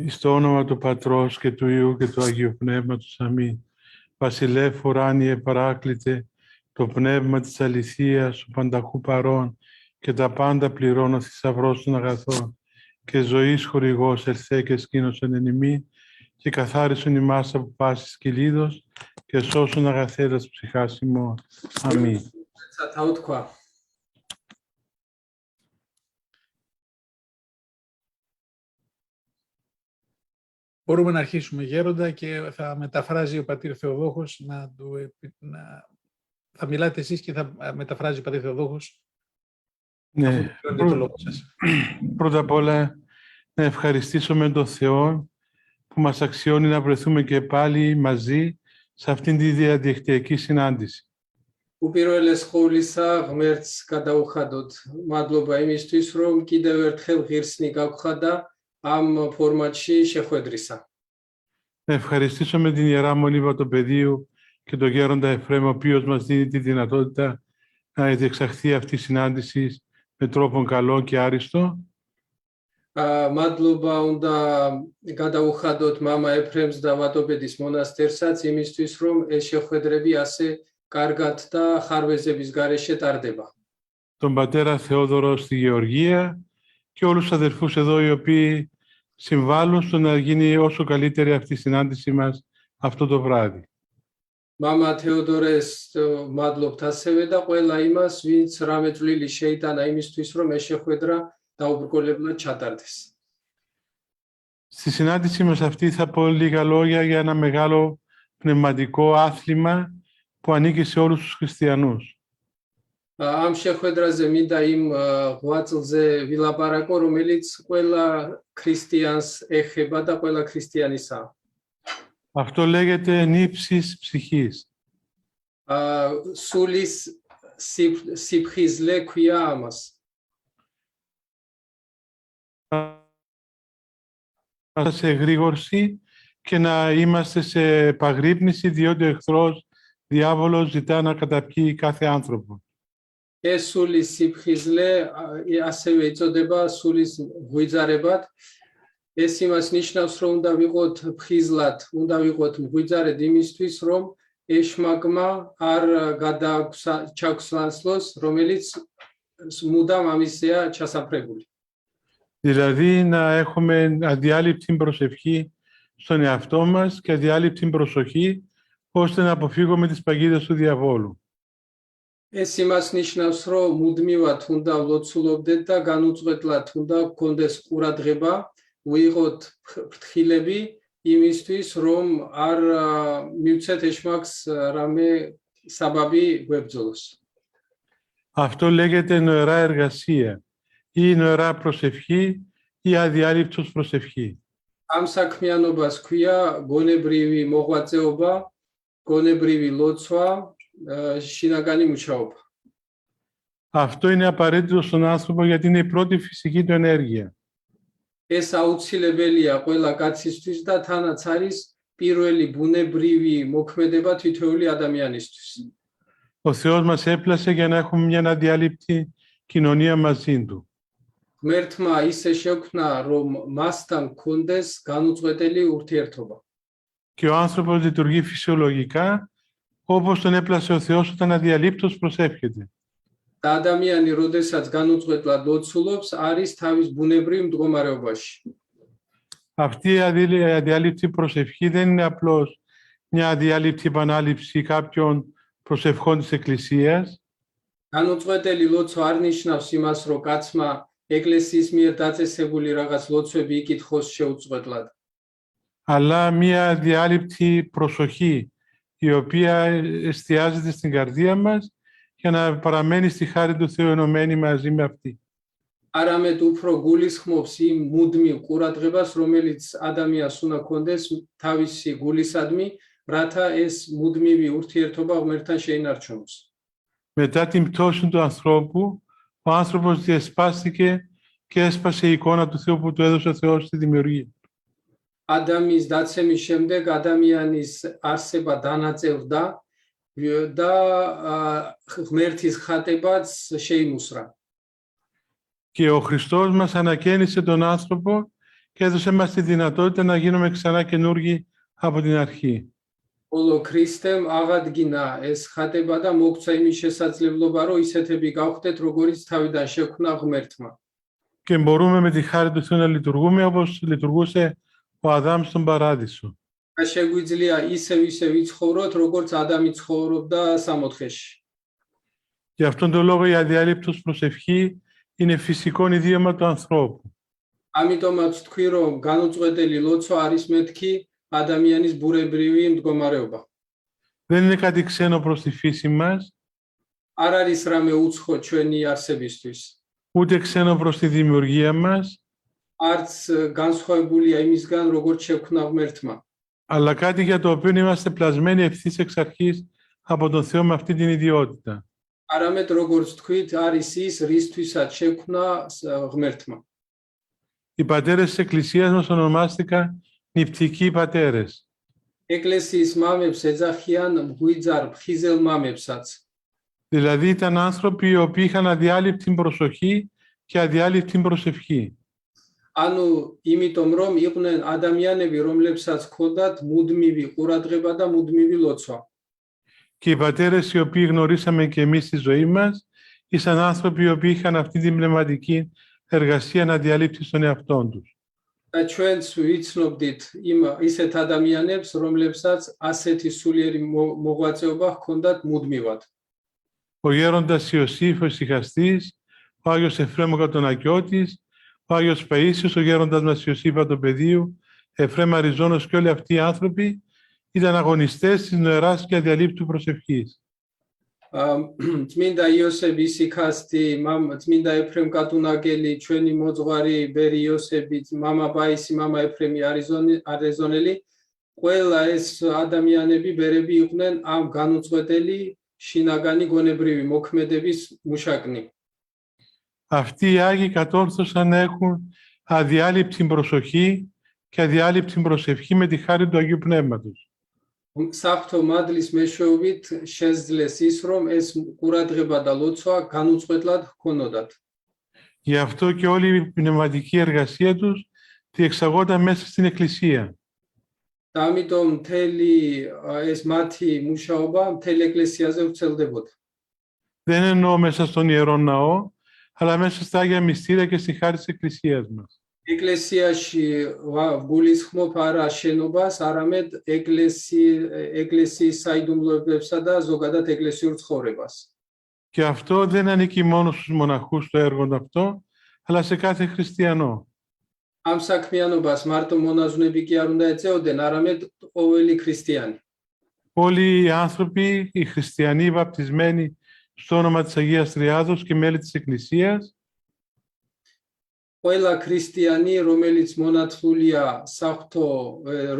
Στο όνομα του Πατρός και του Υιού και του Αγίου Πνεύματος. Αμήν. Βασιλεύ ουράνιε παράκλητε, το πνεύμα της αληθείας, ο πανταχού παρών και τα πάντα πληρώνω θησαυρός των αγαθών και ζωής χορηγός ελθέ και σκήνωσον εν ημί και καθάρισον ημάς από πάσης κυλίδος και σώσον αγαθέτας ψυχάς ημών. Αμήν. Μπορούμε να αρχίσουμε, Γέροντα, και θα μεταφράζει ο πατήρ Θεοδόχος, θα μιλάτε εσείς και θα μεταφράζει ο πατήρ Θεοδόχος. Ναι, πρώτα απ' όλα να ευχαριστήσουμε τον Θεό που μας αξιώνει να βρεθούμε και πάλι μαζί σε αυτήν τη διαδικτυακή συνάντηση. უპირველეს ყოვლისა ღმერთს გადაუხადოთ მადლობა იმისთვის რომ კიდევ ერთხელ ღირსნი გაგვხდა და ამ ფორმატში შეხვედრისა. Να ευχαριστήσουμε την Ιερά Μονή Βατοπεδίου και τον Γέροντα Εφραίμ, ο οποίος μας δίνει τη δυνατότητα να διεξαχθεί αυτή η συνάντηση με τρόπο καλό και άριστο. მადლობა უნდა გადაუხადოთ მამა ეფრემს და ვატოპედის მონასტერსაც იმისთვის რომ ეს შეხვედრები ასე კარგად და ხარვეზების გარეშე ტარდება. Τον πατέρα Θεόδωρο στη Γεωργία και όλους τους αδερφούς εδώ οι οποίοι συμβάλλουν στο να γίνει όσο καλύτερη αυτή η συνάντησή μας αυτό το βράδυ. მამა თეოდორეს მადლობთ ასევე და ყველა იმას ვინც რამე წვლილი შეიტანა იმისთვის რომ ეს შეხვედრა დაუბრკოლებლად ჩატარდეს. Στη συνάντησή μας αυτή θα πω λίγα λόγια για ένα μεγάλο πνευματικό άθλημα που ανήκει σε όλους τους χριστιανούς. ამ შეხვედრაზე მინდა იმ ღვაწლზე ვილაპარაკო, რომელიც ყველა ქრისტიანს ეხება და ყველა ქრისტიანისაა. Αυτό λέγεται νύψης ψυχής. სულის სიფხიზლე ქვია ამას. Σε εγρήγορση και να είμαστε σε επαγρύπνηση, διότι ο εχθρός διάβολος ζητά να καταπιεί κάθε άνθρωπο. ეს სულის სიფხიზლე ასევე იწოდება სულის ღვიძარებად. ეს იმას ნიშნავს, რომ უნდა ვიყოთ ფხიზლად, უნდა ვიყოთ მღვიძარედ იმისთვის, რომ ეშმაკმა არ ჩაგვსანსლოს, რომელიც მუდამ ამისეა ჩასაფრებული. Δηλαδή να έχουμε αδιάλειπτη προσευχή στον εαυτό μας και αδιάλειπτη προσοχή, ώστε να αποφύγουμε τις παγίδες του διαβόλου. ეს იმას ნიშნავს, რომ მუდმივად უნდა ვლოცულობდეთ და განუწყვეტლად უნდა გქონდეს ყურადღება, ვიყოთ ფრთხილები იმისთვის, რომ არ მივცეთ ეშმაკს რამე საბაბი გვებრძოლოს. Αυτό λέγεται νοερά εργασία ή νοερά προσευχή ή αδιάλειπτος προσευχή. ამ საქმიანობას ქვია გონებრივი მოღვაწეობა, გონებრივი ლოცვა, შინაგანი მუშაობა. Αυτό είναι απαραίτητο στον άνθρωπο γιατί είναι η πρώτη φυσική του ενέργεια. ეს აუცილებელია ყველა კაცისთვის და თანაც არის პირველი ბუნებრივი მოქმედება თითოეული ადამიანისთვის. Ο Θεός μας έπλασε για να έχουμε μια αδιάλειπτη κοινωνία μαζί Του. ღმერთმა ისე შექმნა, რომ მასთან გქონდეს განუწყვეტელი ურთიერთობა. Και ο άνθρωπος λειτουργεί φυσιολογικά, όπως τον έπλασε ο Θεός όταν αδιαλείπτως προσεύχεται. და ადამიანი, როდესაც განუწყვეტლად ლოცულობს, არის თავის ბუნებრივ მდგომარეობაში. Αυτή η αδιάλειπτη προσευχή δεν είναι απλώς μια αδιάλειπτη επανάληψη κάποιων προσευχών της Εκκλησίας. განუწყვეტელი ლოცვა არ ნიშნავს იმას, რომ კაცმა ეკლესიის მიერ დაწესებული რაღაც ლოცვები იკითხოს შეუწყვეტლად. Αλλά μια αδιάλειπτη προσοχή, η οποία εστιάζεται στην καρδία μας για να παραμένει στη χάρη του Θεού ενωμένη μαζί με αυτή. არამედ უფრო გულისხმობს იმ მუდმივ ყურადღებას, რომელიც ადამიანს უნდა კონდეს თავისი გულისადმი, რათა ეს მუდმივი ურთიერთობა ღმერთთან შეინარჩუნოს. Μετά την πτώση του ανθρώπου, ο άνθρωπος διασπάστηκε και έσπασε η εικόνα του Θεού που του έδωσε ο Θεός στη δημιουργία. ადამიანის დაცემის შემდეგ ადამიანის არსება დანაწევრდა და ღმერთის ხატებაც შეიმუსრა. Και ο Χριστός μας ανακαίνισε τον άνθρωπο και έδωσε μας τη δυνατότητα να γίνουμε ξανά καινούργοι από την αρχή. Όλο ქრისტემ აღადგინა ეს ხატება და მოგცა იმის შესაძლებლობა, რომ ისეთები გავხდეთ, როგორიც თავიდან შექმნა ღმერთმა. Και μπορούμε με τη χάρη του Θεού να λειτουργούμε όπως λειτουργούσε ο Αδάμ στον παράδεισο. და შეგვიძლია ისე ვიცხოვროთ, როგორც ადამი ცხოვრობდა სამოთხეში. Γι' αυτόν τον λόγο η αδιάλειπτος προσευχή είναι φυσικό ιδίωμα του ανθρώπου. ამიტომაც თქვი, რომ განუწყვეტელი ლოცვა არის მეთქი ადამიანის ბუნებრივი მდგომარეობა. Δεν είναι κάτι ξένο προς τη φύση μας, არ არის რამე უცხო ჩვენი არსებისთვის. ούτε ξένο προς τη δημιουργία μας, არც განსხვავებულია იმისგან, როგორც შექმნა ღმერთმა. αλλά κάτι για το οποίο είμαστε πλασμένοι ευθύς εξ αρχής από τον Θεό με αυτή την ιδιότητα. არამედ როგორც თქვით, არის ის, რისთვისაც შექმნა ღმერთმა. Οι πατέρες της Εκκλησίας μας ονομάστηκαν νηπτικοί πατέρες. ეკლესიის მამებს ეძახიან მღვიძარ ფხიზელ მამებსაც. Δηλαδή ήταν άνθρωποι οι οποίοι είχαν αδιάλειπτη προσοχή και αδιάλειπτη προσευχή. ანუ იმიტომ რომ იყვნენ ადამიანები, რომლებსაც ჰქონდათ მუდმივი ყურადღება და მუდმივი ლოცვა. Και οι πατέρες οι οποίοι γνωρίσαμε και εμείς στη ζωή μας ήσαν άνθρωποι οι οποίοι είχαν αυτή την πνευματική εργασία να διαλείπτει στον εαυτό τους. და ჩვენც ვიცნობდით ისეთ ადამიანებს, რომლებსაც ასეთი სულიერი მოღვაწეობა ჰქონდათ მუდმივად. Ο γέροντας Ιωσήφ ο Ησυχαστής, ο Άγιος Εφραίμ ο Κατονακιώτης, ο Άγιος Παΐσιος, ο γέροντας μας Ιωσήφ Παντοπεδίου, Εφραίμ Αριζώνος και όλοι αυτοί οι άνθρωποι ήταν αγωνιστές της νοεράς και αδιαλείπτου προσευχής. წმინდა იოსებ ისიქასტი, წმინდა ეფრემ კატუნაგელი, ჩვენი მოძღვარი ბერი იოსები, მამა ბაისი, მამა ეფრემი არიზონელი, ყველა ეს ადამიანები ბერები იყვნენ ამ განუწყვეტელი შინაგანი გონებრივი მოქმედების მუშაკნი. Αυτοί οι Άγιοι κατόρθωσαν να έχουν αδιάλειπτη προσοχή και αδιάλειπτη προσευχή με τη χάρη του Αγίου Πνεύματος. საფრთხო მადლის მეშვეობით შესძლეს ის, რომ ეს ყურადღება და ლოცვა განუწყვეტლად ჰქონოდათ. Γι' αυτό και όλη η πνευματική εργασία τους διεξαγόταν μέσα στην Εκκλησία. და ამიტომ მთელი ეს მათი მუშაობა მთელ ეკლესიაზე ვრცელდებოდა. Δεν εννοώ μέσα στον Ιερό Ναό, αλλά μέσα στα Άγια Μυστήρια και στη χάρη της Εκκλησίας μας. ეკლესიაში გულისხმობ არა შენობას, არამედ ეკლესიის საიდუმლოებებსა და ზოგადად ეკლესიურ ცხოვრებას. Και αυτό δεν ανήκει μόνο στους μοναχούς το έργο αυτό, αλλά σε κάθε χριστιανό. ამ საქმიანობას მარტო მონაზვნები კი არ უნდა ეწეოდნენ, არამედ ყოველი ქრისტიანი. Όλοι οι άνθρωποι, οι χριστιανοί βαπτισμένοι στο όνομα της Αγίας Τριάδος και μέλη της Εκκλησίας, ყველა ქრისტიანი, რომელიც მონათლულია საღვთო,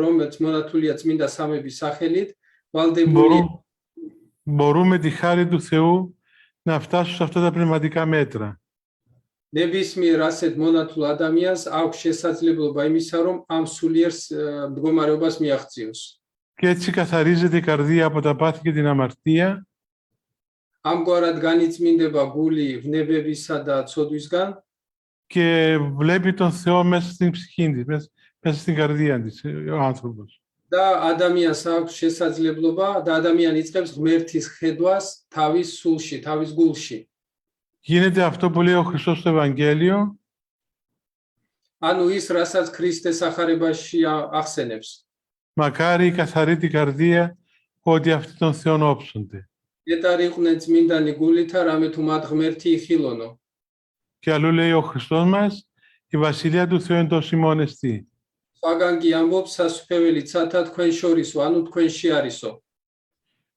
რომელიც მონათლულია წმინდა სამების სახელით, ვალდებულია μπορούμε τη χάρη του Θεού να φτάσουν σε αυτά τα πνευματικά μέτρα. ნებისმიერ ასეთ მონათლულ ადამიანს აქვს შესაძლებლობა იმისა, რომ ამ სულიერ მდგომარეობას მიაღწიოს. Και έτσι καθαρίζεται η καρδία από τα πάθη και την αμαρτία ამგვარად განიწმინდება გული ვნებებისა და ცოდვისგან και βλέπει τον Θεό μέσα στην ψυχή της, μέσα στην καρδία της ο άνθρωπος. და ადამიანს აქვს შესაძლებლობა და ადამიანი იწყებს ღმერთის ხედვას თავის სულში, თავის გულში. Γίνεται αυτό που λέει ο Χριστός στο Ευαγγέλιο, ანუ ის, რასაც ქრისტეს ახარებაში ახსენებს. μακάρι η καθαρή την καρδία, ότι αυτοί τον Θεόν όψονται. ნეტარი იყვნენ წმინდანი გულითა, რამე თუ მათ ღმერთი იხილონო. Και αλλού λέει ο Χριστός μας, η Βασιλεία του Θεού εν τόσοι μόνεστη. სხვაგან კი ამბობს სასუფეველი ცათა თქვენ შორისო, ანუ თქვენში არისო.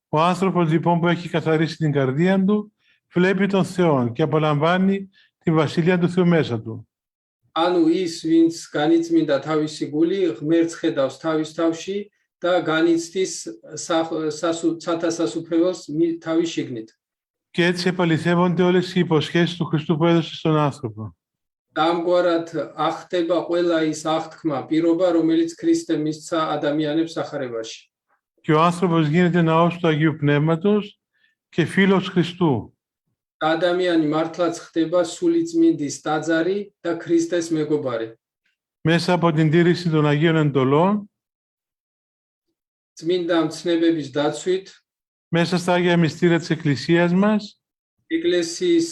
Ο άνθρωπος λοιπόν που έχει καθαρίσει την καρδία του, βλέπει τον Θεό και απολαμβάνει τη Βασιλεία του Θεού μέσα του. ანუ ის, ვინც განიწმინდა თავისი გული, ღმერთს ხედავს თავის თავში და განიცდის ცათა სასუფეველს თავის შიგნით. Και έτσι επαληθεύονται όλες οι υποσχέσεις του Χριστού που έδωσε στον άνθρωπο. და ამგვარად ახდება ყველა ის აღთქმა, პირობა, რომელიც ქრისტე მისცა ადამიანებს ახარებაში. Και ο άνθρωπος γίνεται ναός του Αγίου Πνεύματος και φίλος Χριστού. და ადამიანი მართლაც ხდება სული წმინდის ტაძარი და ქრისტეს მეგობარი. μέσα από την τήρηση των Αγίων Εντολών, წმინდა მცნებების დაცვით, μέσα στα Άγια Μυστήρια της Εκκλησίας μας, ეკლესიის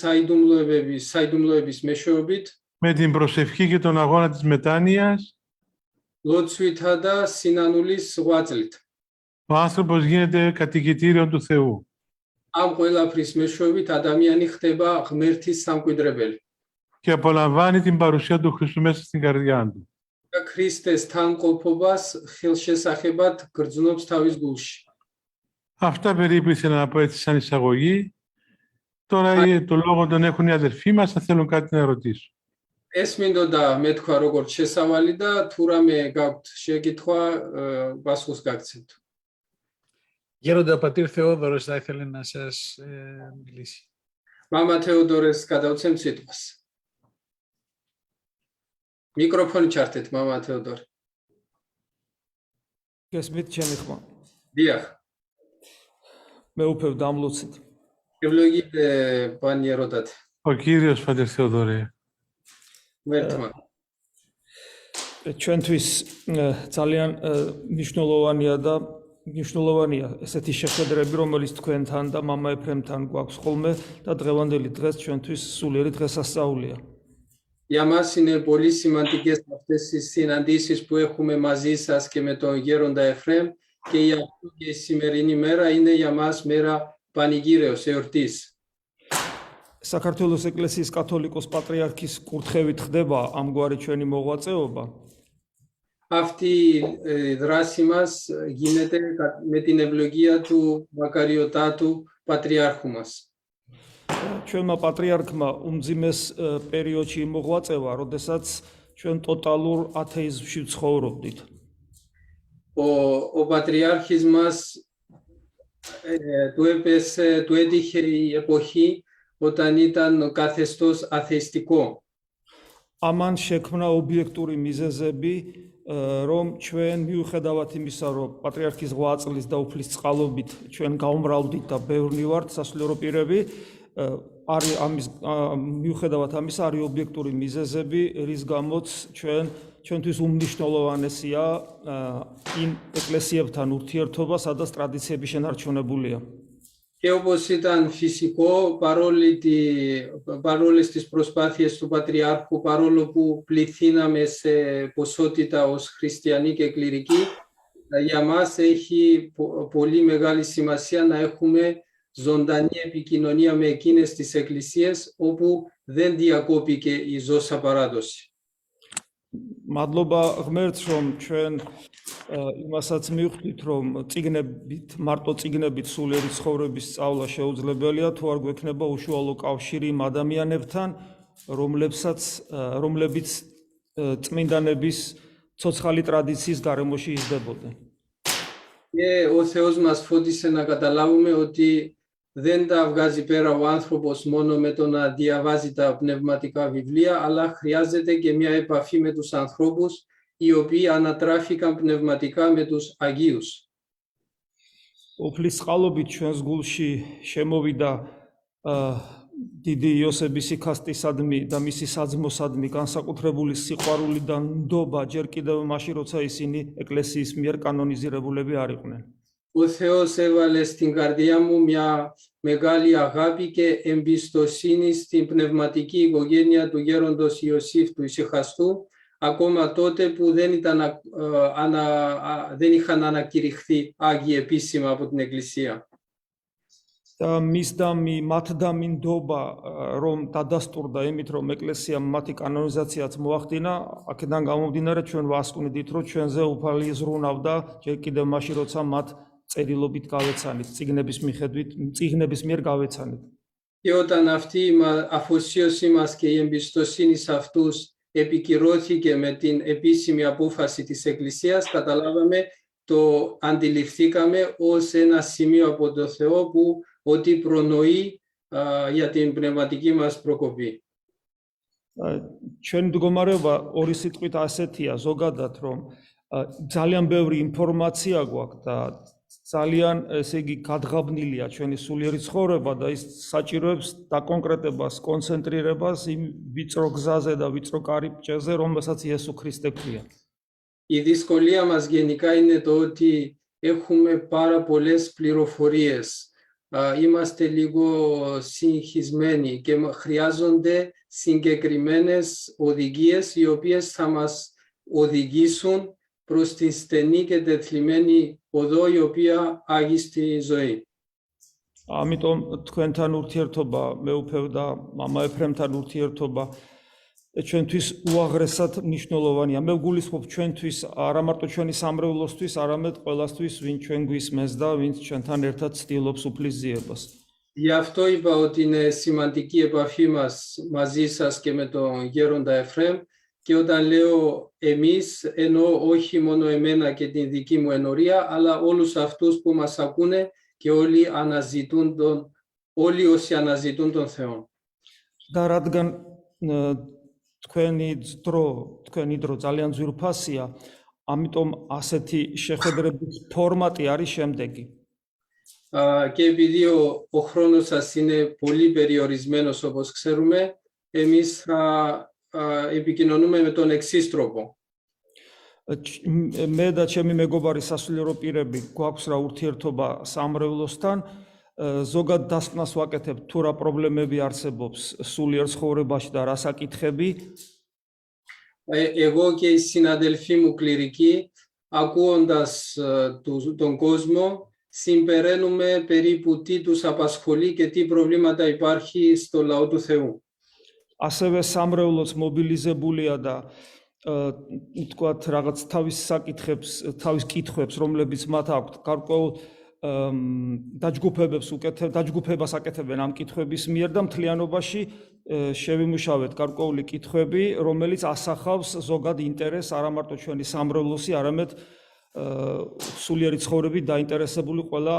საიდუმლოების მეშვეობით, με την προσευχή και τον αγώνα της μετάνοιας, ლოცვითა და სინანულის ღვაწლით. ο άνθρωπος γίνεται κατοικητήριο του Θεού. ამ ყველაფრის მეშვეობით ადამიანი ხდება ღმერთის სამკვიდრებელი. Και απολαμβάνει την παρουσία του Χριστού μέσα στην καρδιά του. და ქრისტეს თანყოფობას ხელშესახებად გრძნობს თავის გულში. Αυτά περίπου ήθελα να πω έτσι σαν εισαγωγή. Τώρα το λόγο τον έχουν οι αδερφοί μας, αν θέλουν κάτι να ρωτήσουν. ეს მინდოდა მეთქვა როგორც შესავალი და თუ რამე გაქვთ შეკითხვა, პასუხს გაგცემთ. Γέροντα, πατήρ Θεόδωρος θα ήθελε να σας μιλήσει. Μάμα Θεόδωρες, გადავცემ სიტყვას. მიკროფონი ჩართეთ, მამა თეოდორე. გესმით ჩემი ხმა? დიახ. მე უფევ დამლოცით. ევლოგიდე პანიეროდათ. Ο Κύριος Πατέρ Θεοδωρέ. მერთმა. ჩვენთვის ძალიან მნიშვნელოვანია ესეთი შეხვედრები, რომელიც თქვენთან და მამა ეფრემთან გვაქვს ხოლმე და დღევანდელი დღეს ჩვენთვის სულიერი დღესასწაულია. Y además en el polísimantigues sinandis puejume mazisas que me toyeron da Efrem, que ya que simerini mera ine yamas mera panigireo seortis. საქართველოს ეკლესიის კათოლიკოს პატრიარქის კურთხევით ხდება ამგვარი ჩვენი მოღვაწეობა. Αυτή δράση μας γίνεται με την ευλογία του μακαριωτάτου πατριάρχου μας. ჩვენმა პატრიარქმა უმძიმეს პერიოდში მოღვაწევა, როდესაც ჩვენ ტოტალურ ათეიზმში ცხოვრობდით. Ο πατριάρχης μας του έτυχε η εποχή όταν ήταν καθεστώς αθεϊστικό. ამან შექმნა ობიექტური მიზეზები, რომ ჩვენ მიუხედავად იმისა, რომ პატრიარქის ღვაწლის და უფლის წყალობით ჩვენ გაუმრავლდით და ბევრნი ვართ სასულიერო პირები, არის ამის მიუხედავად ამისა არის ობიექტური მიზეზები, რის გამოც ჩვენთვის უმნიშვნელოვანესია იმ ეკლესიებთან ურთიერთობა, სადაც ტრადიციები შენარჩუნებულია. Και όπως ήταν φυσικό, παρόλες τις προσπάθειες του Πατριάρχου, παρόλο που πληθύναμε σε ποσότητα ως χριστιανοί και κληρικοί, για μας έχει πολύ μεγάλη σημασία να έχουμε ζωντανή επικοινωνία με εκείνες τις εκκλησίες, όπου δεν διακόπηκε η ζώσα παράδοση. მადლობა ღმერთს, რომ ჩვენ იმასაც მივხვდით, რომ მარტო წიგნებით სულიერი ცხოვრების სწავლა შეუძლებელია, თუ არ გვექნება უშუალო კავშირი იმ ადამიანებთან, რომლებიც წმინდანების ცოცხალი ტრადიციის გარემოში იზრდებოდნენ. Και ο Θεός μας φώτισε να καταλάβουμε ότι δεν τα βγάζει πέρα ο άνθρωπος μόνο με το να διαβάζει τα πνευματικά βιβλία, αλλά χρειάζεται και μια επαφή με τους ανθρώπους οι οποίοι ανατράφηκαν πνευματικά με τους Αγίους. უფლის წყალობით ჩვენს გულში შემოვიდა დიდი იოსების იქასტისადმი და მისი საძმოსადმი განსაკუთრებული სიყვარული და ნდობა ჯერ კიდევ მაშინ, როცა ისინი ეკლესიის მიერ კანონიზირებულები არ იყვნენ. Ο Θεός έβαλε στην καρδιά μου μια μεγάλη αγάπη και εμπιστοσύνη στην πνευματική οικογένεια του γέροντος Ιωσήφ του Ησυχαστού, ακόμα τότε που δεν είχαν ανακηρυχθεί Άγιοι επίσημα από την Εκκλησία. და მათ დამინდობა რომ დადასტურდა იმით რომ ეკლესიამ მათი კანონიზაციაც მოახდინა, აქედან გამომდინარე ჩვენ ვასკვნიდით რომ ჩვენზე უფალი ზრუნავდა ჯერ კიდევ მაშინ როცა მათ წერილობით გავეცანით, წიგნების მიერ გავეცანით. Και όταν αυτή η αφοσίωση μας και η εμπιστοσύνη σε αυτούς επικυρώθηκε με την επίσημη απόφαση της Εκκλησίας, αντιληφθήκαμε ως ένα σημείο από το Θεό που ότι προνοεί για την πνευματική μας προκοπή. Ჩვენ მდგომარეობა ორი სიტყვით ასეთია ზოგადად, რომ ძალიან ბევრი ინფორმაცია გვაქვს და ძალიან ესე იგი გადღაბნილია ჩვენი სულიერი ცხოვრება და ის საჭიროებს დაკონკრეტებას, კონცენტრირებას იმ ვიწრო გზაზე და ვიწრო კარიბჭეზე, რომელსაც იესო ქრისტე ქვია. Η δυσκολία μας γενικά είναι το ότι έχουμε πάρα πολλές πληροφορίες. Είμαστε λίγο συγχυσμένοι και χρειάζονται συγκεκριμένες οδηγίες οι οποίες θα μας οδηγήσουν προς τη στενή και τεθλιμμένη οδό η οποία άγει ζωή. Ამიტომ თქვენთან ურთიერთობა, მეუფევ და მამა ეფრემთან ურთიერთობა ჩვენთვის უაღრესად მნიშვნელოვანია. მე ვგულისხმობ ჩვენთვის არა მარტო ჩვენი სამრევლოსთვის, არამედ ყველასთვის, ვინ ჩვენ გვისმენს და ვინც ჩვენთან ერთად ცდილობს უფლის ძიებას. Γι' αυτό είπα ότι είναι σημαντική η επαφή μας μαζί σας και με τον Γέροντα Εφραίμ και όταν λέω εμείς εννοώ όχι μόνο εμένα και την δική μου ενορία αλλά όλους αυτούς που μας ακούνε και όλοι όσοι αναζητούν τον Θεό. და რადგან თქვენი დრო ძალიან ძვირფასია, ამიტომ ასეთი შეხვედრების ფორმატი არის შემდეგი. Και επειδή ο χρόνος σας είναι πολύ περιορισμένος όπως ξέρουμε, εμείς θα επικοινωνούμε με τον εξής τρόπο. მე და ჩემი მეგობარი სასულიერო პირები გვაქვს რა ურთიერთობა სამრევლოსთან, ზოგად დასკვნას ვაკეთებ თუ რა პრობლემები არსებობს სულიერ ცხოვრებაში და რა საკითხები. Εγώ και οι συναδελφοί μου κληρικοί, ακούοντας τον κόσμο, συμπεραίνουμε περίπου τι τους απασχολεί και τι προβλήματα υπάρχει στο λαό του Θεού. ასევე სამრევლოც მობილიზებულია და თქვათ რაღაც თავის საკითხებს, თავის კითხვებს, რომლებიც მათ აქვთ, გარკვეულ დაჯგუფებას აკეთებენ ამ კითხვების მიერ და მთლიანობაში შევიმუშავეთ გარკვეული კითხვები, რომელიც ასახავს ზოგად ინტერესს არა მარტო ჩვენი სამრევლოსი, არამედ სულიერი ცხოვრებით დაინტერესებული ყველა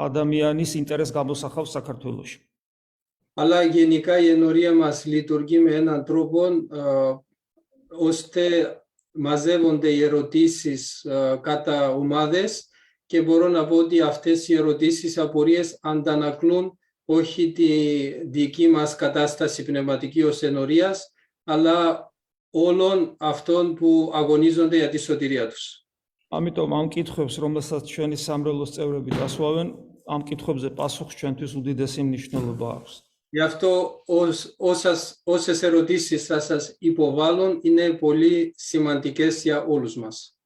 ადამიანის ინტერესს გამოსახავს საქართველოში. Αλλά γενικά η ενορία μας λειτουργεί με έναν τρόπο ώστε μαζεύονται οι ερωτήσεις κατά ομάδες και μπορώ να πω ότι αυτές οι ερωτήσεις, απορίες αντανακλούν όχι τη δική μας κατάσταση πνευματική ως ενορίας, αλλά όλων αυτών που αγωνίζονται για τη σωτηρία τους. Ამიტომ ამ კითხვებს, რომელსაც ჩვენი სამრევლოს წევრები დასვავენ, ამ კითხვებზე პასუხს ჩვენთვის უდიდესი მნიშვნელობა აქვს. Γι' αυτό όσες ερωτήσεις θα σας υποβάλλουν είναι πολύ σημαντικές για όλους μας.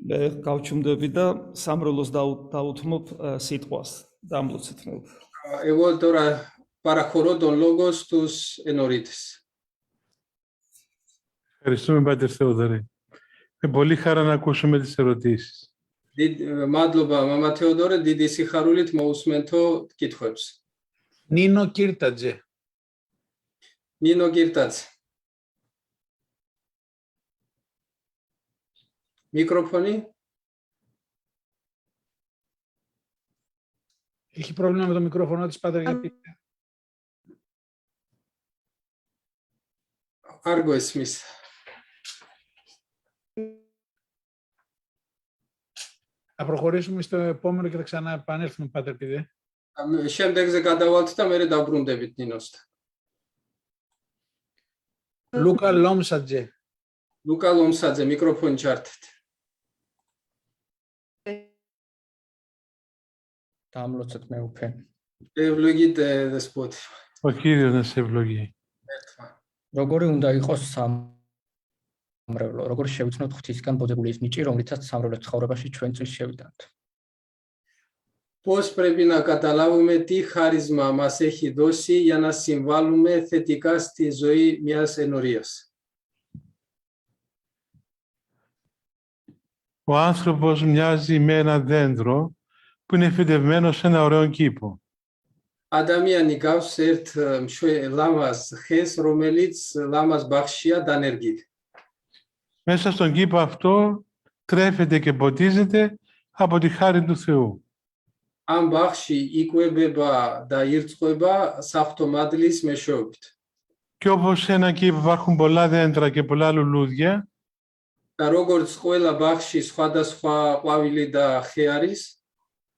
მე გავჩუმდები და სამრევლოს დაუთმობ სიტყვას. დამლოცეთ მე. Εγώ τώρα παραχωρώ τον λόγο στους ενορίτες. Ευχαριστούμε, Πάτερ Θεόδωρε. Με πολύ χαρά να ακούσουμε τις ερωτήσεις. Μάντλοβα, Μαμά Θεόδωρε, დიდი συγχαρούλით მოусმენთო კითხვებს. Νίνο Κίρτατζε. Νίνο Κίρτατζε. Μικρόφωνη. Έχει πρόβλημα με το μικρόφωνο της, Πάτερ, γιατί... Άργο εσμίς. Θα προχωρήσουμε στο επόμενο και θα ξαναεπανέλθουμε, Πάτερ Πηδέ. Შემდეგზე გადავალთ და მერე დავბრუნდებით ნინოსთან. Λούκα Λόμსατζε. Ლუკა ლომსაძე, მიკროფონი ჩართეთ. Დამლოცეთ მე უფე. ევლოგით დესპოტი. Ο Κύριος να σε ευλογεί. როგორი უნდა იყოს სამრევლო, როგორ შევიცნოთ ღვთისგან ბოძებული ის ნიჭი, რომლითაც სამრევლოს ცხოვრებაში ჩვენ წლის შევიტანთ. Πώς πρέπει να καταλάβουμε τι χάρισμα μας έχει δώσει για να συμβάλλουμε θετικά στη ζωή μιας ενορίας. Ο άνθρωπος μοιάζει με ένα δέντρο που είναι φυτευμένο σε ένα ωραίο κήπο. ადამიანი გავს ერთ ლამაზ ხეს, რომელიც ლამაზ ბაღშია დანერგილი. Μέσα στον κήπο αυτό τρέφεται και ποτίζεται από τη χάρη του Θεού. Am ბაღში იკვებება და ირწყვება საფრთხო მადლის მეშვეობით. Και όπως σε ένα κήπο υπάρχουν πολλά δέντρα και πολλά λουλούδια, და როგორც ყველა ბაღში სხვადასხვა ყვავილი და ხე არის,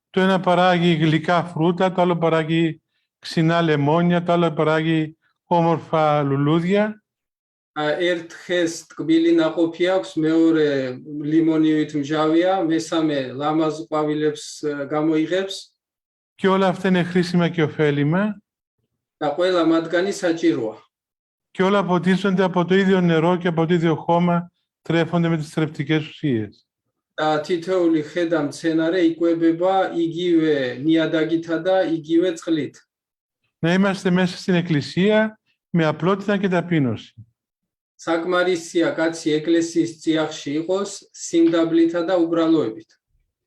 Το ένα παράγει γλυκά φρούτα, το άλλο παράγει ξινά λεμόνια, το άλλο παράγει όμορφα λουλούδια. ერთ ხეს ტკბილი ნაყოფი აქვს, მეორე ლიმონივით მჟავია, მესამე ლამაზ ყვავილებს გამოიღებს Και όλα αυτά είναι χρήσιμα και ωφέλιμα. და ყველა მათგანი საჭიროა. Και όλα ποτίζονται από το ίδιο νερό και από το ίδιο χώμα, τρέφονται με τις θρεπτικές ουσίες. და თითოეული ხე და მცენარე იკვებება იგივე ნიადაგითა და იგივე წყლით. Να είμαστε μέσα στην εκκλησία με απλότητα και ταπείνωση. საკმარისია კაცი ეკლესიის წიაღში იყოს სიმდაბლითა და უბრალოებით.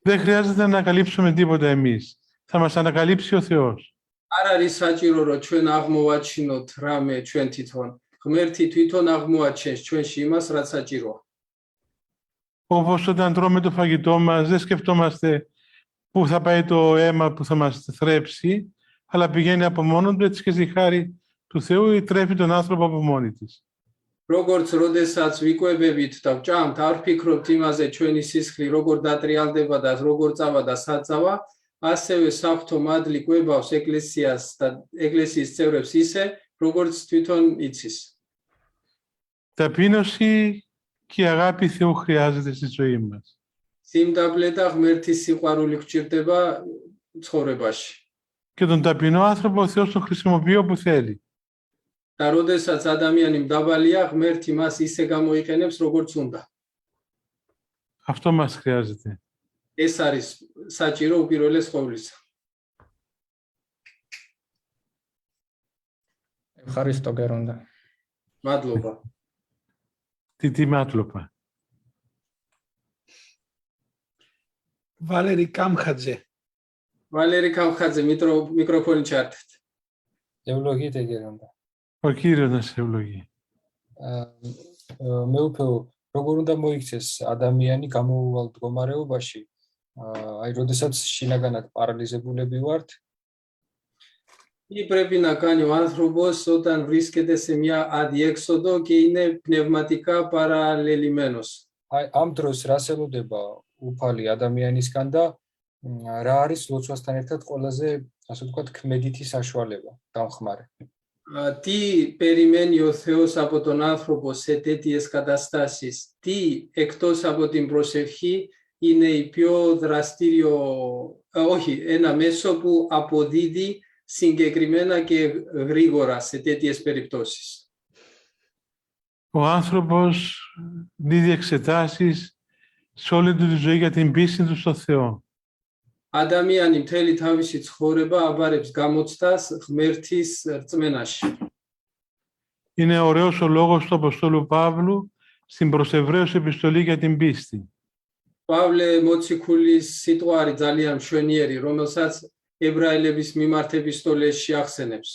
Δεν χρειάζεται να ανακαλύψουμε τίποτα εμείς. Θα μας ανακαλύψει ο Θεός. არ არის საჭირო რომ ჩვენ აღმოვაჩინოთ რამე ჩვენ თვითონ. ღმერთი თვითონ აღმოაჩენს ჩვენში იმას, რაც საჭიროა. Όπως όταν τρώμε το φαγητό μας, δεν σκεφτόμαστε πού θα πάει το αίμα που θα μας θρέψει, αλλά πηγαίνει από μόνο του, έτσι και στη χάρη του Θεού τρέφει τον άνθρωπο από μόνη της. როგორც როდესაც ვიკვებებით და ვჭამთ, არ ვფიქრობთ იმაზე ჩვენი სისხლი როგორ დატრიალდება და როგორ წავა და საწავა, ასევე საფრთხო მადლი კვებავს ეკლესიას და ეკლესიის წევრებს ისე, როგორც თვითონ იცის. Ταπείνωση και η αγάπη Θεού χρειάζεται στη ζωή μας. სიმდაბლე და ღმერთის სიყვარული გვჭირდება ცხოვრებაში. Και τον ταπεινό άνθρωπο ο Θεός τον χρησιμοποιεί όπου θέλει. და როდესაც ადამიანი მდაბალია, ღმერთი მას ისე გამოიყენებს, როგორც უნდა. Αυτό μας χρειάζεται. ეს არის საჭირო უპირველეს ყოვლისა. Ευχαριστώ გერონდა. მადლობა. Τι μάτλοπα. ვალერი კამხაძე. ვალერი კამხაძე, მიკროფონი ჩართეთ. ევლოგით ეგერონდა. Ο Κύριος να σε ευλογεί. მეუფეო, როგორ უნდა მოიქცეს ადამიანი გამოუვალ მდგომარეობაში, აი, როდესაც შინაგანად პარალიზებულები ვართ, Τι πρέπει να κάνει ο άνθρωπος όταν βρίσκεται σε μια αδιέξοδο και είναι πνευματικά παραλληλημένος. აი, ამ დროს რა ელოდება უფალი ადამიანისგან და რა არის ლოცვასთან ერთად ყველაზე, ასე ვთქვათ, ქმედითი საშუალება, დამხმარე. Τι περιμένει ο Θεός από τον άνθρωπο σε τέτοιες καταστάσεις, τι εκτός από την προσευχή είναι η πιο δραστήριο, όχι, ένα μέσο που αποδίδει συγκεκριμένα και γρήγορα σε τέτοιες περιπτώσεις. Ο άνθρωπος δίδει εξετάσεις σε όλη του τη ζωή για την πίστη του στο Θεό. ადამიანი მთელი თავისი ცხოვრება აბარებს გამოცდას ღმერთის რწმენაში. Είναι ωραίος ο λόγος του Αποστόλου Παύλου στην προς Εβραίους επιστολή για την πίστη. პავლე მოციქულის სიტყვა არის ძალიან მშვენიერი, რომელსაც ებრაელების მიმართ ეპისტოლეში ახსენებს.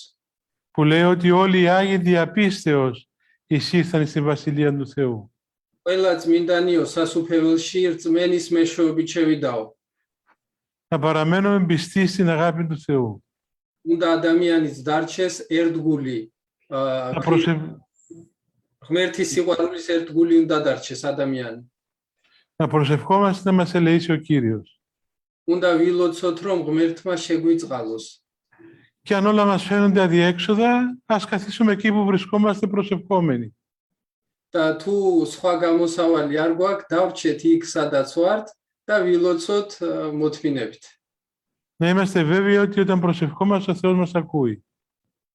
Που λέει ότι όλοι οι Άγιοι διαπίστεως εισήλθαν στη Βασιλεία του Θεού. ყველა წმინდანიო სასუფეველში რწმენის მეშვეობით შევიდაო. Να παραμένουμε πιστοί στην αγάπη του Θεού. უნდა ადამიანის დარჩეს ერთგული. ღმერთის სიყვარულის ერთგული უნდა დარჩეს ადამიანი. Να προσευχόμαστε να μας ελεήσει ο Κύριος. უნდა ვილოცოთ, რომ ღმერთმა შეგვიწყალოს. Και αν όλα μας φαίνονται αδιέξοδα, ας καθίσουμε εκεί που βρισκόμαστε προσευχόμενοι. და თუ სხვა გამოსავალი არ გვაქვს, დავრჩეთ იქ, სადაც ვართ და ვილოცოთ მოთმინებით. Να είμαστε βέβαιοι ότι όταν προσευχόμαστε ο Θεός μας ακούει.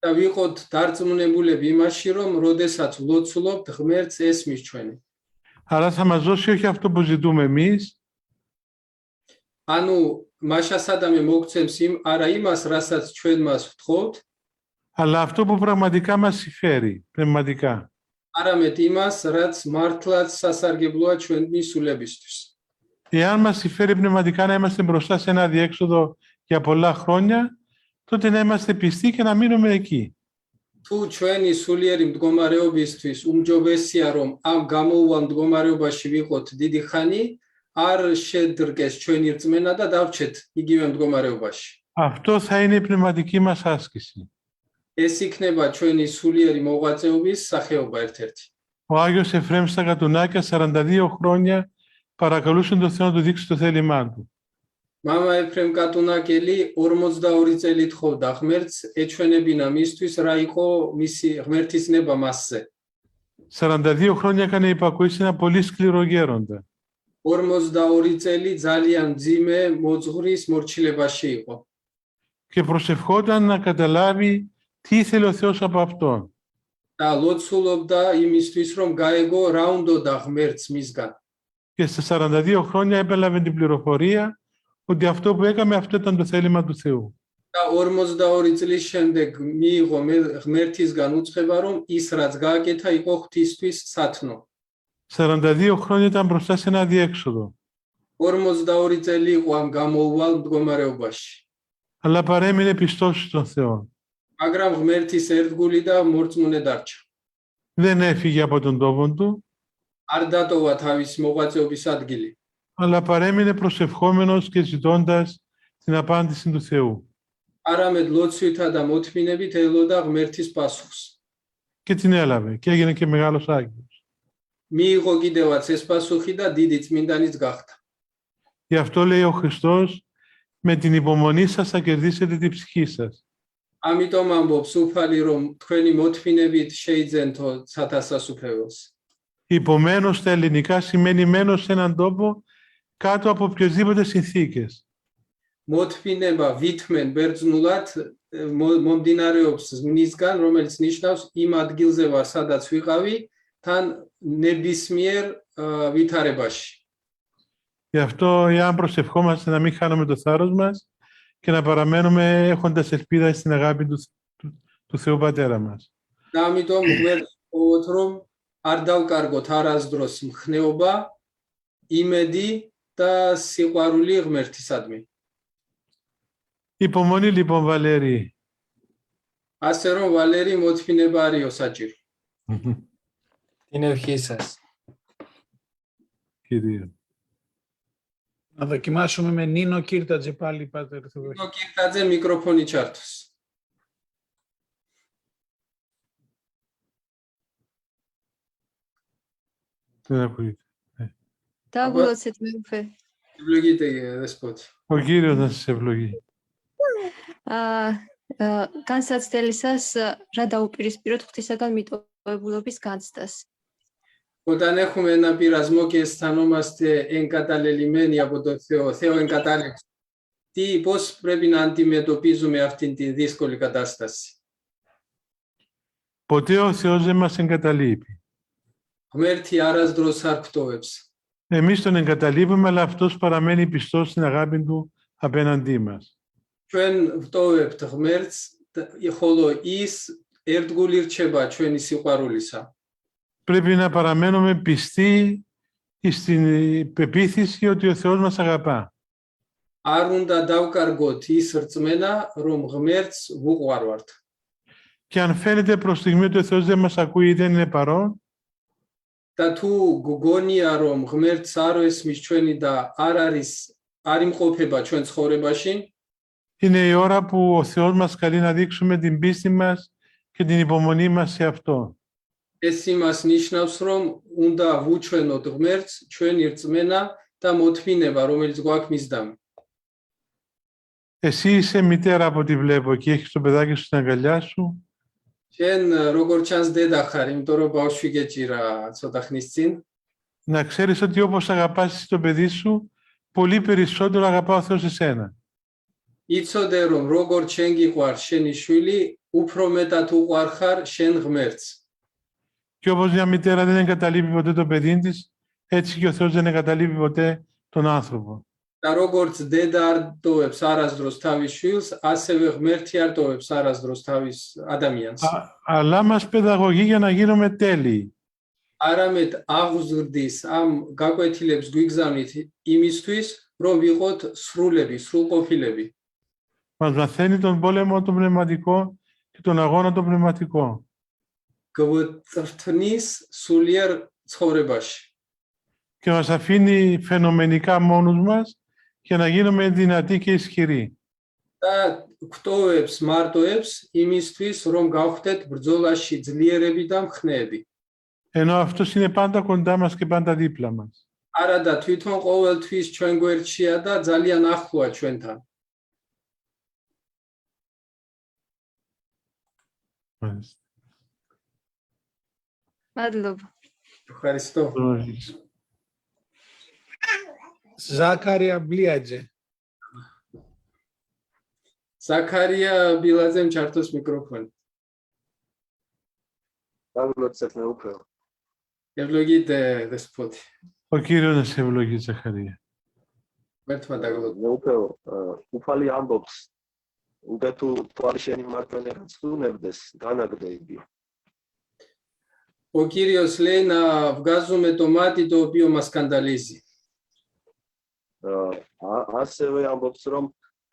და ვიყოთ დარწმუნებულები იმაში, რომ როდესაც ვლოცულობთ, ღმერთს ესმის ჩვენი. Αλλά θα μας δώσει όχι αυτό που ζητούμε εμείς, ანუ მაშასადამე მოგცემს არა იმას, რასაც ჩვენ მას ვთხოვთ, αλλά αυτό που πραγματικά μας συμφέρει, πνευματικά. არამედ იმას, რაც მართლაც სასარგებლოა ჩვენი სულებისთვის. Εάν μας συμφέρει πνευματικά να είμαστε μπροστά σε ένα αδιέξοδο για πολλά χρόνια, τότε να είμαστε πιστοί και να μείνουμε εκεί. თუ ჩვენი სულიერი მდგომარეობისთვის უმჯობესია, რომ ამ გამოუვალ მდგომარეობაში ვიყოთ დიდი ხანი, არ შედრგეს ჩვენი რწმენა და დავრჩეთ იგივე მდგომარეობაში. Αυτό θα είναι η πνευματική μας άσκηση. ეს იქნება ჩვენი სულიერი მოღვაწეობის სახეობა ერთ-ერთი. Ο Άγιος Εφραίμ στα Κατουνάκια 42 χρόνια παρακαλούσε τον Θεό να του δείξει το θέλημά του. მამა ეფრემ კატუნაკელი 42 წელი თხოვდა ღმერთს ეჩვენებინა მისთვის რა იყო მისი ღმერთის ნება მასზე. 42 χρόνια έκανε υπακοή σε ένα πολύ σκληρό γέροντα. 42 წელი ძალიან ძიმე მოძღვრის მორჩილებაში იყო. Και προσευχόταν να καταλάβει τι ήθελε ο Θεός από αυτόν. და ლოცულობდა იმისთვის რომ გაეგო რა უნდოდა ღმერთს მისგან. Και στα 42 χρόνια έπελαβε την πληροφορία ότι αυτό που έκαμε αυτό ήταν το θέλημα του Θεού. და 42 წლის შემდეგ მიიღო ღმერთისგან უწყება რომ ის რაც გააკეთა იყო ღვთისთვის სათნო. 42 χρόνια ήταν μπροστά σε ένα αδιέξοδο. 42 წელი იყო ამ გამოუვალ მდგომარეობაში. Αλλά παρέμεινε πιστός στον Θεό. მაგრამ ღმერთის ერთგული და მორწმუნე დარჩა. Δεν έφυγε από τον τόπο του, არ დატოვა თავის მოღვაწეობის ადგილი. αλλά παρέμεινε προσευχόμενος και ζητώντας την απάντηση του Θεού. არამედ ლოცვითა და მოთმინებით ელოდა ღმერთის პასუხს. Και την έλαβε και έγινε και μεγάλος Άγιος. მიიღო კიდევაც ეს პასუხი და დიდი წმინდანიც გახდა. Γι' αυτό λέει ο Χριστός, με την υπομονή σας θα κερδίσετε την ψυχή σας. ამიტომ ამბობს უფალი რომ თქვენი მოთმინებით შეიძენთო სათასასუფეველს. Υπομένω στα ελληνικά σημαίνει μένω σε έναν τόπο κάτω από οποιοσδήποτε συνθήκες. მოთმინება ვითმენ ბერძნულად მომდინარეობს მისგან რომელიც ნიშნავს იმ ადგილზე ვარ სადაც ვიყავი თან ნებისმიერ ვითარებაში. Γι' αυτό, εάν προσευχόμαστε να μην χάνουμε το θάρρος μας και να παραμένουμε έχοντας ελπίδα στην αγάπη του Θεού Πατέρα μας. და ამიტომ ღმერთს ვთხოვოთ რომ არ დავკარგოთ არასდროს მხნეობა, იმედი და სიყვარული ღმერთისადმი. Υπομονή λοιπόν, Βαλέρη. ასე რომ ვალერი მოთმინება არისო საჭირო. την ευχή σας. Κύριε. Να δοκιμάσουμε με Νίνο Κίρτατζε πάλι, Πάτερ Θεοδόχη. ნინო კირტაძე მიკროფონი ჩართოს. Δεν ακούγεται. დაგულოცეთ მეუფე. ევლოგიტე დესპოტი. Ο Κύριος να σας ευλογεί. განსაცდელისას რა დაუპირისპიროთ ღვთისაგან მიტოვებულობის განცდას. Όταν έχουμε ένα πειρασμό και αισθανόμαστε εγκαταλελειμμένοι από το Θεό, Θεό εγκατάλειψη, πώς πρέπει να αντιμετωπίζουμε αυτή τη δύσκολη κατάσταση. Ποτέ ο Θεός δεν μας εγκαταλείπει. Ღმერთი არასდროს არ გვტოვებს. Εμείς τον εγκαταλείπουμε, αλλά αυτός παραμένει πιστός στην αγάπη του απέναντί μας. ჩვენ ვტოვებთ ღმერთს, ხოლო ის ერთგული რჩება ჩვენი სიყვარულისა. Πρέπει να παραμένουμε πιστοί στην πεποίθηση ότι ο Θεός μας αγαπά. არ უნდა დავკარგოთ ის რწმენა, რომ ღმერთს ვუყვარვართ. Και αν φαίνεται προς στιγμή ότι ο Θεός δεν μας ακούει ή δεν είναι παρόν, და თუ გგონია რომ ღმერთს არ ესმის ჩვენი და არ იმყოფება ჩვენ ცხოვრებაში, είναι η ώρα που ο Θεός μας καλεί να δείξουμε την πίστη μας και την υπομονή μας σε Αυτό. ეს იმას ნიშნავს, რომ უნდა ვუჩვენოთ ღმერთს ჩვენი რწმენა და მოთმინება, რომელიც გვაქვს მისდამი. Εσύ είσαι μητέρα από ό,τι βλέπω και έχεις το παιδάκι σου στην αγκαλιά σου. შენ როგორ ჩანს დედა ხარ, იმიტომ რომ ბავშვი გეჭირა ცოტა ხნის წინ. Να ξέρεις ότι όπως αγαπάς εσύ το παιδί σου, πολύ περισσότερο αγαπά ο Θεός εσένα. იცოდე რომ როგორ შენ გიყვარ შენი შვილი, უფრო მეტად უყვარხარ შენ ღმერთს. Και όπως μια μητέρα δεν εγκαταλείπει ποτέ το παιδί της, έτσι και ο Θεός δεν εγκαταλείπει ποτέ τον άνθρωπο. და როგორც დედა არ ტოვებს არასდროს თავის შვილს, ასევე ღმერთი არ ტოვებს არასდროს თავის ადამიანს. Αλλά μας παιδαγωγεί για να γίνουμε τέλειοι. არამედ აღზრდის ამ გაკვეთილებს გვიგზავნით იმისთვის, რომ ვიყოთ სრულები, სრულყოფილები. Μας μαθαίνει τον πόλεμο το πνευματικό και τον αγώνα το πνευματικό. გვწრთნის სულიერ ცხოვრებაში. Και μας αφήνει φαινομενικά μόνους μας για να γίνουμε δυνατοί και ισχυροί. და გვტოვებს, მარტოებს იმისთვის, რომ გავხდეთ ბრძოლაში ძლიერები და მხნეები. Ενώ αυτός είναι πάντα κοντά μας και πάντα δίπλα μας. არა და თვითონ ყოველთვის ჩვენ გვერდშია და ძალიან ახლოა ჩვენთან. Μάλιστα. მადლობა. Ευχαριστώ. ზაქარია ბლიაძე. ზაქარია ბილაძემ ჩართოს მიკროფონი. დაგლოცეთ მე უფრო. ევლოგით დესპოტი. Ο Κύριος να σε ευλογεί, Ζαχαρία. მერთმა დაგლოთ. მე უფრო უფალი ამბობს. უკვე თუ თვალი შენი მართვენებაც უნებდეს, განაგდე იგი. Ο Κύριος λέει να βγάζουμε το μάτι το οποίο μας σκανδαλίζει. ასევე ამბობს რომ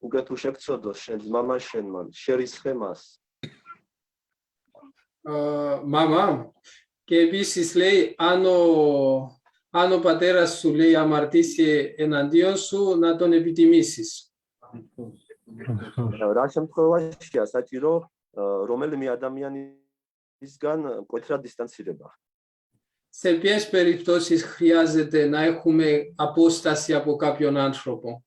უკვე თუ შეგწოდოს შენ მამას შენმან, შერისხე მას. Μάμα, και επίσης λέει αν ο πατέρας σου λέει αμαρτήσει εναντίον σου να τον επιτιμήσεις. რა შემთხვევაშია საჭირო რომელიმე ადამიანისგან მკვეთრად დისტანცირება. Σε ποιες περιπτώσεις χρειάζεται να έχουμε απόσταση από κάποιον άνθρωπο?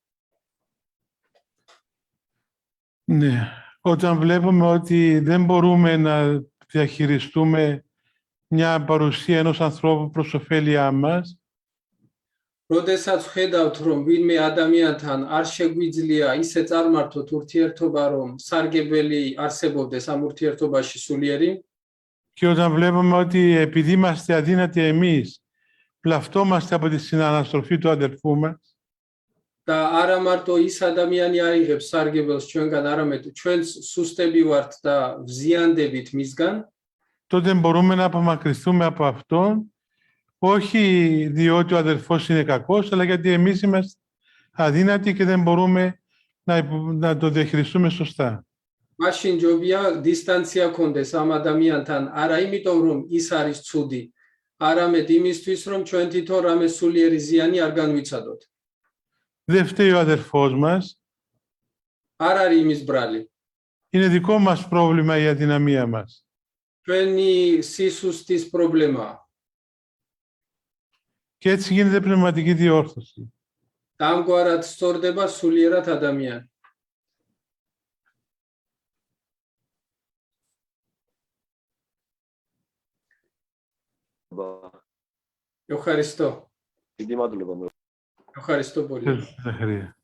Ναι, όταν βλέπουμε ότι δεν μπορούμε να διαχειριστούμε μια παρουσία ενός ανθρώπου προς ωφέλειά μας, როდესაც ვხედავთ, რომ ვინმე ადამიანთან არ შეგვიძლია ისე წარმართოთ ურთიერთობა, რომ სარგებელი არსებობდეს ამ ურთიერთობაში სულიერი, και όταν βλέπουμε ότι επειδή είμαστε αδύνατοι εμείς, βλαφτόμαστε από τη συναναστροφή του αδερφού μας, და არა მარტო ის ადამიანი აიღებს სარგებელს ჩვენგან, არამედ ჩვენც სუსტები ვართ და ვზიანდებით მისგან, τότε μπορούμε να απομακρυνθούμε από αυτόν, όχι διότι ο αδερφός είναι κακός, αλλά γιατί εμείς είμαστε αδύνατοι και δεν μπορούμε να το διαχειριστούμε σωστά. მაშინ ჯობია დისტანცია ქონდეს ამ ადამიანთან, არა იმიტომ რომ ის არის ცუდი, არამედ იმისთვის რომ ჩვენ თვითონ რამე სულიერი ზიანი არ განვიცადოთ. Δεν φταίει ο αδερφός μας. არ არის იმის ბრალი. Είναι δικό μας πρόβλημα η αδυναμία μας. ჩვენი სისუსტის პრობლემაა. Και έτσι γίνεται πνευματική διόρθωση. და ამგვარად სწორდება სულიერად ადამიანი. Ευχαριστώ. დიდი მადლობა მე. Ευχαριστώ πολύ. Ζαχαρία.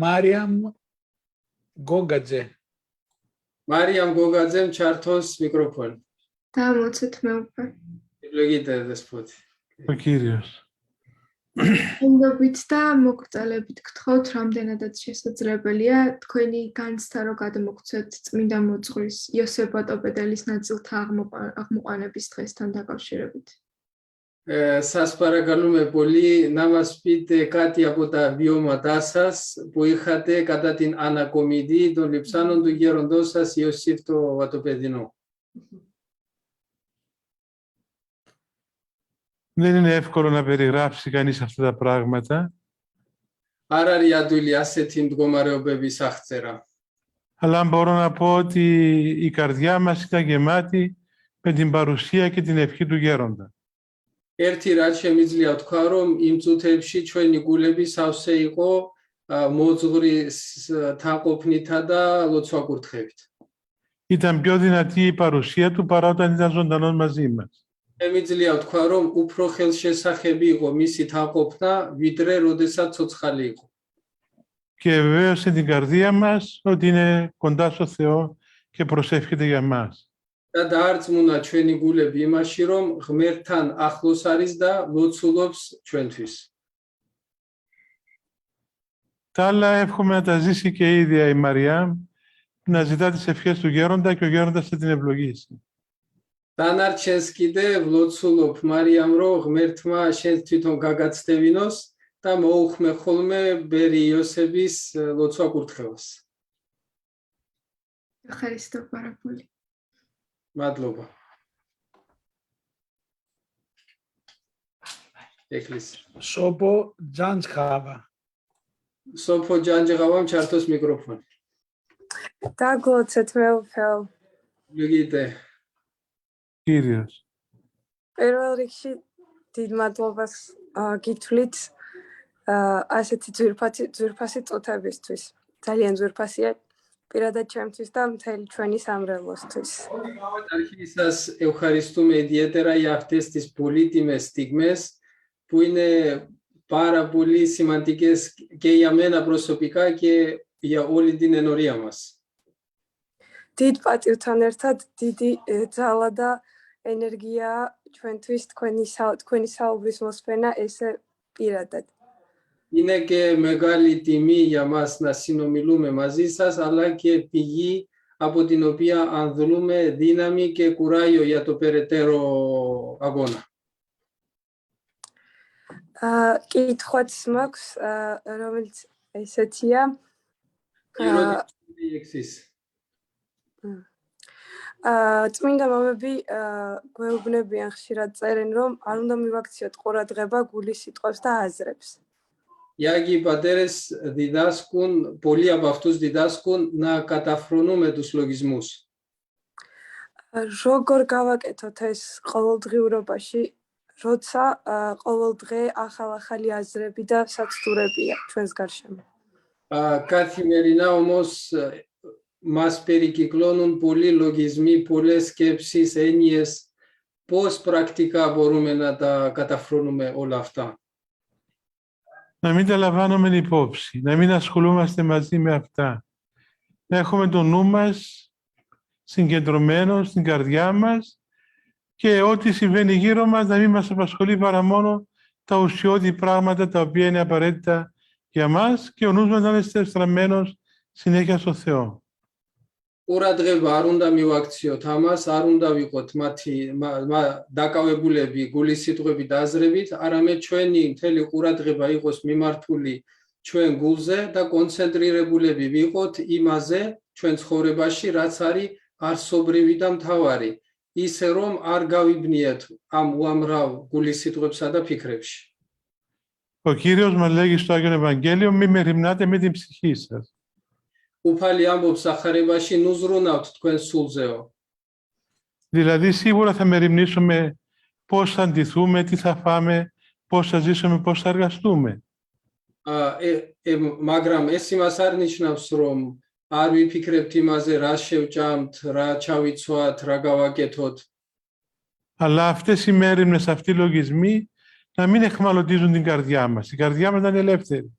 მარიამ გოგაძე. Მარიამ გოგაძემ ჩართოს მიკროფონი. დამოცეთ მე უკვე. ევლოგით დესპოტი. Ο Κύριος. უნდობით და მოგწალებით გთხოვთ, რამდენადაც შესაძლებელია თქვენი განცდა რო გადმოგცეთ წმინდა მოძღვრის იოსებ ბატოპედელის ნაწილთა აღმოყენების დღესთან დაკავშირებით. Σας παρακαλούμε πολύ να μας πείτε κάτι από τα βιώματά σας που είχατε κατά την ανακομιδή των λειψάνων του γέροντός σας Ιωσήφ το Βατοπεδινό. Δεν είναι εύκολο να περιγράψει κανείς αυτά τα πράγματα, არ არის ადვილი ასეთი მდგომარეობების აღწერა. αλλά μπορώ να πω ότι η καρδιά μας ήταν γεμάτη με την παρουσία και την ευχή του γέροντα. ერთი რაც შემიძლია ვთქვა, რომ იმ წუთებში ჩვენი გულები სავსე იყო მოძღვრის თანყოფნითა და ლოცვა-კურთხევით. Ήταν πιο δυνατή η παρουσία του παρά όταν ήταν ζωντανός μαζί μας. შემიძლია ვთქვა, რომ უფრო ხელშესახები იყო მისი თანყოფნა, ვიდრე როდესაც ცოცხალი იყო. Και βεβαίωσε την καρδία μας ότι είναι κοντά στο Θεό και προσεύχεται για μας. და დაარწმუნა ჩვენი გულები იმაში, რომ ღმერთთან ახლოს არის და ლოცულობს ჩვენთვის. Τα άλλα εύχομαι να τα ζήσει και η ίδια η Μαριά, να ζητά τις ευχές του γέροντα και ο γέροντας θα την ευλογήσει. დანარჩენს კიდე ვლოცულობ მარიამ, რომ ღმერთმა შენ თვითონ გაგაცდევინოს და მოუხმე ხოლმე ბერი იოსების ლოცვა-კურთხევას. ευχαριστώ πάρα πολύ. მადლობა. ეკლესია. სოფო ჯანჯღავა. სოფო ჯანჯღავამ ჩართოს მიკროფონი. დაგლოცეთ მე უფრო. მიგიდე. Κύριος. პირველ რიგში დიდ მადლობას გითვლით ასეთი ძვირფასი წუთებისთვის. ძალიან ძვირფასია პირადად ჩემთვის და მთელი ჩვენი სამრევლოსთვის. Arhisas Eucharistum idietera iartestis politimes stigmes, puine para poli semantikes και για μένα προσωπικά και για όλη την ενορία μας. დიდ პატივთან ერთად დიდი ძალა და ენერგია ჩვენთვის თქვენი საუბრის მოსმენა ესე პირადად. Είναι και μεγάλη τιμή για μας να συνομιλούμε μαζί σας, αλλά και πηγή από την οποία ανδρούμε δύναμη και κουράγιο για το περαιτέρω αγώνα. კითხვაც მაქვს, რომელიც ესეთია. წმინდა მამები გვეუბნებიან ხშირად წერენ, რომ არ უნდა მივაქციოთ ყურადღება გულის სიტყვებს და აზრებს. Οι Άγιοι Πατέρες διδάσκουν, πολλοί από αυτούς διδάσκουν να καταφρονούμε τους λογισμούς. როგორ გავაკეთოთ ეს ყოველდღიურობაში, როცა ყოველდღე ახალი აზრები და საცდურებია ჩვენს გარშემო. Καθημερινά όμως μας περικυκλώνουν πολλοί λογισμοί, πολλές σκέψεις, έννοιες. Πώς πρακτικά μπορούμε να τα καταφρονούμε όλα αυτά? Να μην τα λαμβάνουμε υπόψη, να μην ασχολούμαστε μαζί με αυτά. Να έχουμε το νου μας συγκεντρωμένο στην καρδιά μας και ό,τι συμβαίνει γύρω μας να μην μας απασχολεί παρά μόνο τα ουσιώδη πράγματα τα οποία είναι απαραίτητα για μας και ο νους μας να είναι στραμμένος συνέχεια στο Θεό. ყურადღება არ უნდა მივაქციოთ ამას, არ უნდა ვიყოთ მათი დაკავებულები გულის სიტყვებით და აზრებით, არამედ ჩვენი მთელი ყურადღება იყოს მიმართული ჩვენ გულზე და კონცენტრირებულები ვიყოთ იმაზე ჩვენ ცხოვრებაში, რაც არის არსობრივი და მთავარი, ისე რომ არ გავიბნიეთ ამ უამრავ გულის სიტყვებსა და ფიქრებში. Ο Κύριος μας λέγει στο Άγιο Ευαγγέλιο, μη μεριμνάτε με την ψυχή σας. უფალი ამბობს სახარებაში, ნუ ზრუნავთ თქვენ სულზეო. Δηλαδή σίγουρα θα μεριμνήσουμε πώς θα ντυθούμε, τι θα φάμε, πώς θα ζήσουμε, πώς θα εργαστούμε. მაგრამ ეს იმას არ ნიშნავს, რომ არ ვიფიქრებთ იმაზე, რა შევჭამთ, რა ჩავიცვათ, რა გავაკეთოთ. Αλλά αυτές οι μέριμνες, αυτοί οι λογισμοί, να μην εχμαλωτίζουν την καρδιά μας. Η καρδιά μας να είναι ελεύθερη.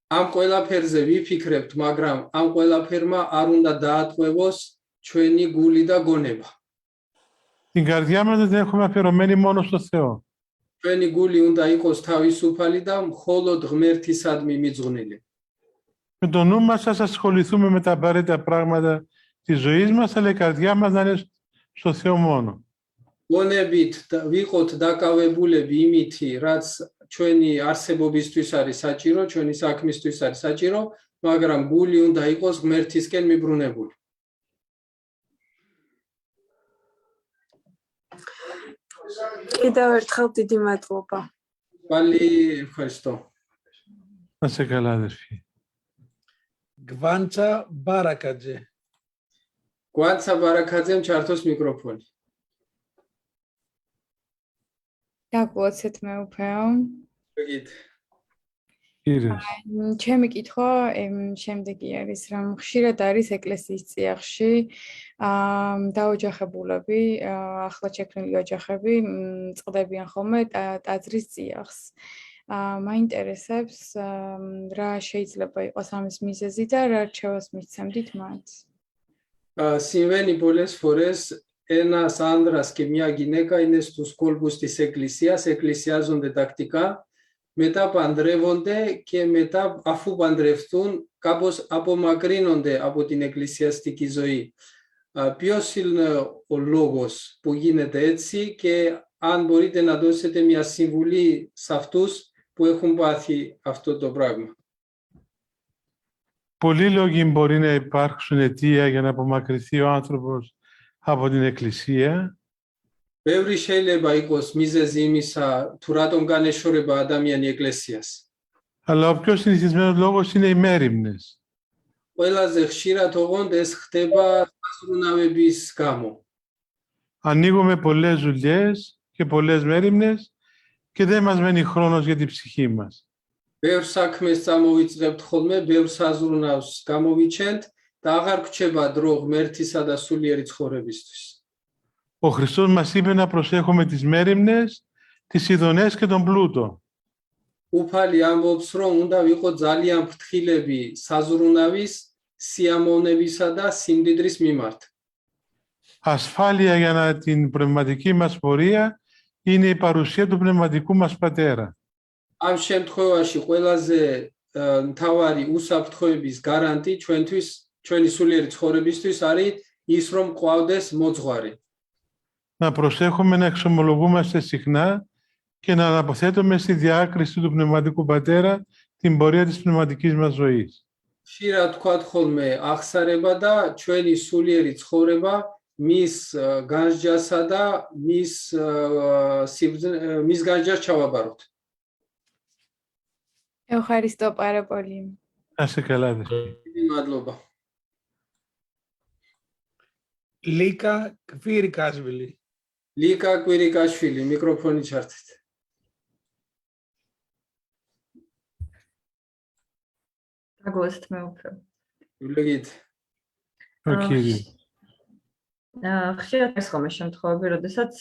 Am ყველაფერზე ვიფიქრებთ, მაგრამ am ყველაფერმა არ უნდა დაატყვევოს ჩვენი გული და გონება. Την καρδιά μας να την έχουμε αφιερωμένη μόνο στο Θεό. ჩვენი გული უნდა იყოს თავისუფალი და მხოლოდ ღმერთისადმი მიძღვნილი. Με το νου μας ας ασχοληθούμε με τα απαραίτητα πράγματα της ζωής μας, αλλά η καρδιά μας να είναι στο Θεό μόνο. გონებით ვიყოთ დაკავებულები იმითი, რაც ჩვენი არსებობისთვის არის საჭირო, ჩვენი საქმისთვის არის საჭირო, მაგრამ გული უნდა იყოს ღმერთისკენ მიბრუნებული. კიდევ ერთხელ დიდი მადლობა. Πάλι ευχαριστώ. Να σε καλά, αδερφοί. გვანცა ბარაკაძე. გვანცა ბარაკაძემ ჩართოს მიკროფონი. დაგუოცეთ მეუფეო. გიგით. Κύριος. ჩემი კითხვა შემდეგი არის, რომ ხშირად არის ეკლესიის წიაღში დაოჯახებულები, ახლა შექმნილი ოჯახები წყდებიან ხოლმე ტაძრის წიაღს. მაინტერესებს რა შეიძლება იყოს ამის მიზეზი და რა რჩევას მისცემდით მათ. Συμβαίνει πολλές φορές ένας άνδρας και μια γυναίκα είναι στους κόλπους της εκκλησίας, εκκλησιάζονται τακτικά, μετά παντρεύονται και μετά αφού παντρευτούν κάπως απομακρύνονται από την εκκλησιαστική ζωή. Ποιος είναι ο λόγος που γίνεται έτσι και αν μπορείτε να δώσετε μια συμβουλή σε αυτούς που έχουν πάθει αυτό το πράγμα. Πολλοί λόγοι μπορεί να υπάρξουν αιτία για να απομακρυνθεί ο άνθρωπος από την Εκκλησία. Ბევრი შეიძლება იყოს მიზეზი იმისა, თუ რატომ განეშორება ადამიანი ეკლესიას. Αλλά ο πιο συνηθισμένος λόγος είναι οι μέριμνες. ყველაზე ხშირად ოღონდ ეს ხდება საზრუნავების გამო. Ανοίγουμε πολλές δουλειές και πολλές μέριμνες και δεν μας μένει χρόνος για την ψυχή μας. ბევრ საქმეს წამოვიწყებთ ხოლმე, ბევრ საზრუნავს გამოვიჩენთ და აღარ გვჩება დრო ღმერთისა და სულიერი ცხოვრებისთვის. Ο Χριστός μας είπε να προσέχουμε τις μέριμνες, τις ειδονές και τον πλούτο. უფალი ამბობს, რომ უნდა ვიყო ძალიან ფრთხილები საზრუნავის, სიამოვნებისა და სიმდიდრის მიმართ. Ασφάλεια για την πνευματική μας πορεία είναι η παρουσία του πνευματικού μας πατέρα. ამ შემთხვევაში ყველაზე მთავარი უსაფრთხოების გარანტი ჩვენთვის, ჩვენი სულიერი ცხოვრებისთვის არის ის, რომ ყავდეს მოძღვარი. Να προσέχουμε να εξομολογούμαστε συχνά και να αναποθέτουμε στη διάκριση του πνευματικού πατέρα την πορεία της πνευματικής μας ζωής. ხშირად თქვათ ხოლმე ახსარება და ჩვენი სულიერი ცხოვრება მის განსჯასა და მის განსჯას ჩავაბაროთ. Eucharisto Parapolim. Να είσαι καλά, αδερφέ. მადლობა. ლიკა კვირიკაშვილი. ლიკა კვირიკაშვილი, მიკროფონი ჩართეთ. დაგლოცეთ მეუფე. ვლიგით. Κύριε. ხშირად ეს ხოლმე შემთხვევები, როდესაც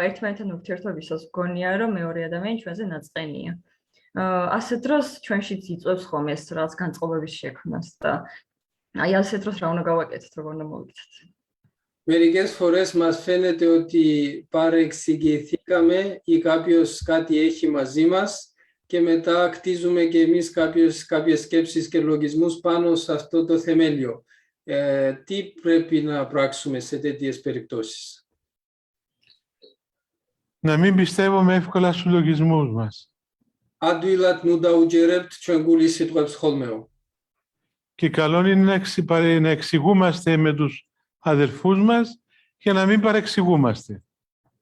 ერთმანეთთან ურთიერთობისას გონია, რომ მეორე ადამიანი ჩვენზე ნაწყენია. ასეთ დროს ჩვენშიც იწვევს ხოლმე ეს რაღაც განწყობების შექმნას და აი ასეთ დროს რა უნდა გავაკეთოთ, როგორ უნდა მოვიქცეთ. Meriges forest mas fenete ότι παρεξηγηθήκαμε ή κάποιος κάτι έχει μαζί μας και μετά κτίζουμε και εμείς κάποιες σκέψεις και λογισμούς πάνω σε αυτό το θεμέλιο. Τι πρέπει να πράξουμε σε τέτοιες περιπτώσεις? Να μην πιστεύουμε εύκολα στους λογισμούς μας. Advilat nu daugerebt ჩვენ გულის სიტყვებს ხოლმეო. Και καλό είναι να εξηγούμαστε με τους αδελφούς μας και να μην παρεξηγούμαστε.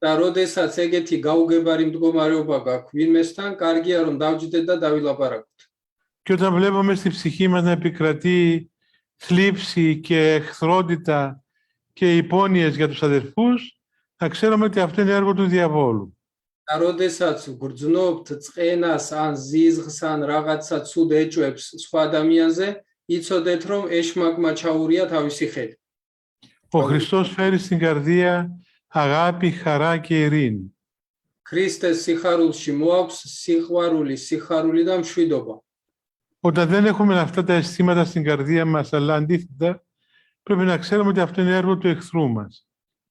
და როდესაც ეგეთი გაუგებარი მდგომარეობა გაქვს ვინმესთან, კარგია რომ დავჯდეთ და დავილაპარაკოთ. Και όταν βλέπουμε στη ψυχή μας να επικρατεί θλίψη και εχθρότητα και υπόνοιες για τους αδελφούς, να ξέρουμε ότι αυτό είναι έργο του διαβόλου. და როდესაც გრძნობთ წყენას ან ზიზღს ან რაღაცა ცუდ ეჭვებს სხვა ადამიანზე, იცოდეთ რომ ეშმაკმა ჩაურია თავისი ხელი. Ο Χριστός φέρει στην καρδία αγάπη, χαρά και ειρήνη. Χριστეს სიხარულში მოაქვს სიყვარული, სიხარული და მშვიდობა. Όταν δεν έχουμε αυτά τα αισθήματα στην καρδία μας, αλλά αντίθετα, πρέπει να ξέρουμε ότι αυτό είναι έργο του εχθρού μας.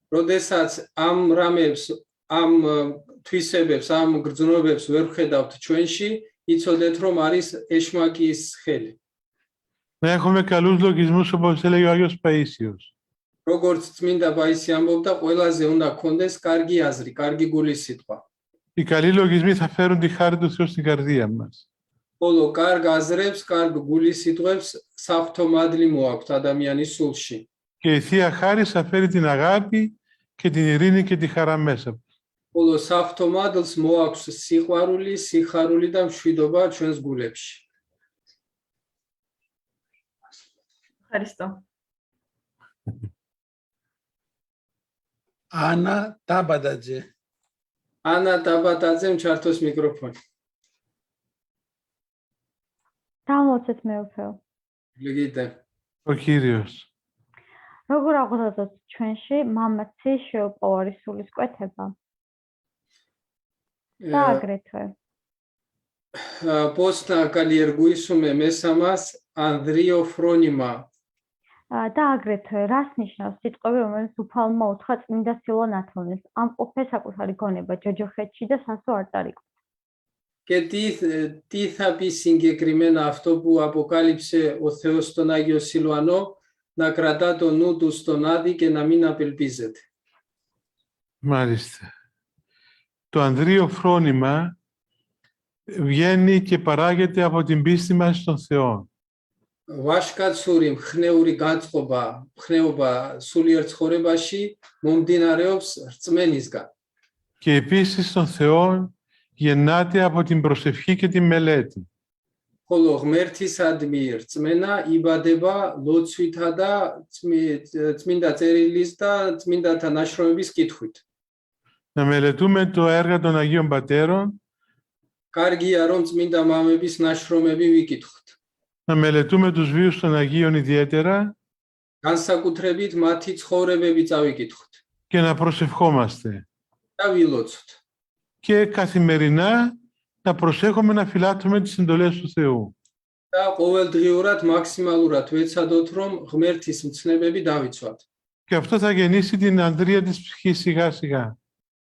როდესაც ამ რამებს, ამ თვისებებს, ამ გრძნობებს ვერ ხედავთ ჩვენში, იცოდეთ რომ არის ეშმაკის ხელი. Να έχουμε καλούς λογισμούς, όπως έλεγε ο Άγιος Παΐσιος. როგორც წმინდა პაისი ამბობდა, ყველაზე უნდა გქონდეს კარგი აზრი, კარგი გულის სიტყვა. Οι καλοί λογισμοί θα φέρουν τη χάρη του Θεού στην καρδία μας. Όλο კარგ აზრებს, კარგ გულის სიტყვებს საფრთხო მადლი მოაქვთ ადამიანის სულში. Και η Θεία Χάρις θα φέρει την αγάπη και την ειρήνη και τη χαρά μέσα. Όλο საფრთხო მადლს მოაქვს სიყვარული, სიხარული და მშვიდობა ჩვენს გულებში. Ευχαριστώ. ანა დაბადაძე. ანა დაბადაძემ ჩართოს მიკროფონი. დამოცეთ მეუფე. ლიგიდე. Ο Κύριος. როგორ აღვწოდოთ ჩვენში მამაცი შეუპოვარი სულის კვეთება? და აგრეთვე. Posna კალიერგუისუმე მესამას ანდრიო ფრონიმა. და აგრეთვე რას ნიშნავს სიტყვები, რომელიც უფალმა უთხრა წმინდა სილვან ათონეს? ამ ყოფე საკუთარი გონება ჯოჯოხეთში და სასო არ წარიკვეთ. Και τι θα πει συγκεκριμένα αυτό που αποκάλυψε ο Θεός στον Άγιο Σιλουανό, να κρατά το νου του στον Άδη και να μην απελπίζεται. Μάλιστα. Το ανδρείο φρόνημα βγαίνει και παράγεται από την πίστη μας στον Θεό. ვაშკაცური მხნეული განწყობა, მხნეობა სულიერ ცხოვრებაში მომდინარეობს რწმენისგან. Και η πίστη στον Θεό γεννάται από την προσευχή και τη μελέτη. ხოლო ღმერთისადმი რწმენა იბადება ლოცვითა და წმინდა წერილის და წმინდათა ნაშრომების კითხვით. Να μελετούμε το έργο των Αγίων Πατέρων, კარგია რომ წმინდა მამების ნაშრომები ვიკითხოთ. να μελετούμε τους βίους των Αγίων ιδιαίτερα განსაკუთრებით მათი ცხოვრებები წავიკითხოთ και να προσευχόμαστε. და ვილოცოთ. Και καθημερινά να προσέχουμε να φυλάτουμε τις εντολές του Θεού. და ყოველდღიურად მაქსიმალურად ვეცადოთ რომ ღმერთის მცნებები დავიცვათ. Και αυτό θα γεννήσει την ανδρεία της ψυχής σιγά σιγά.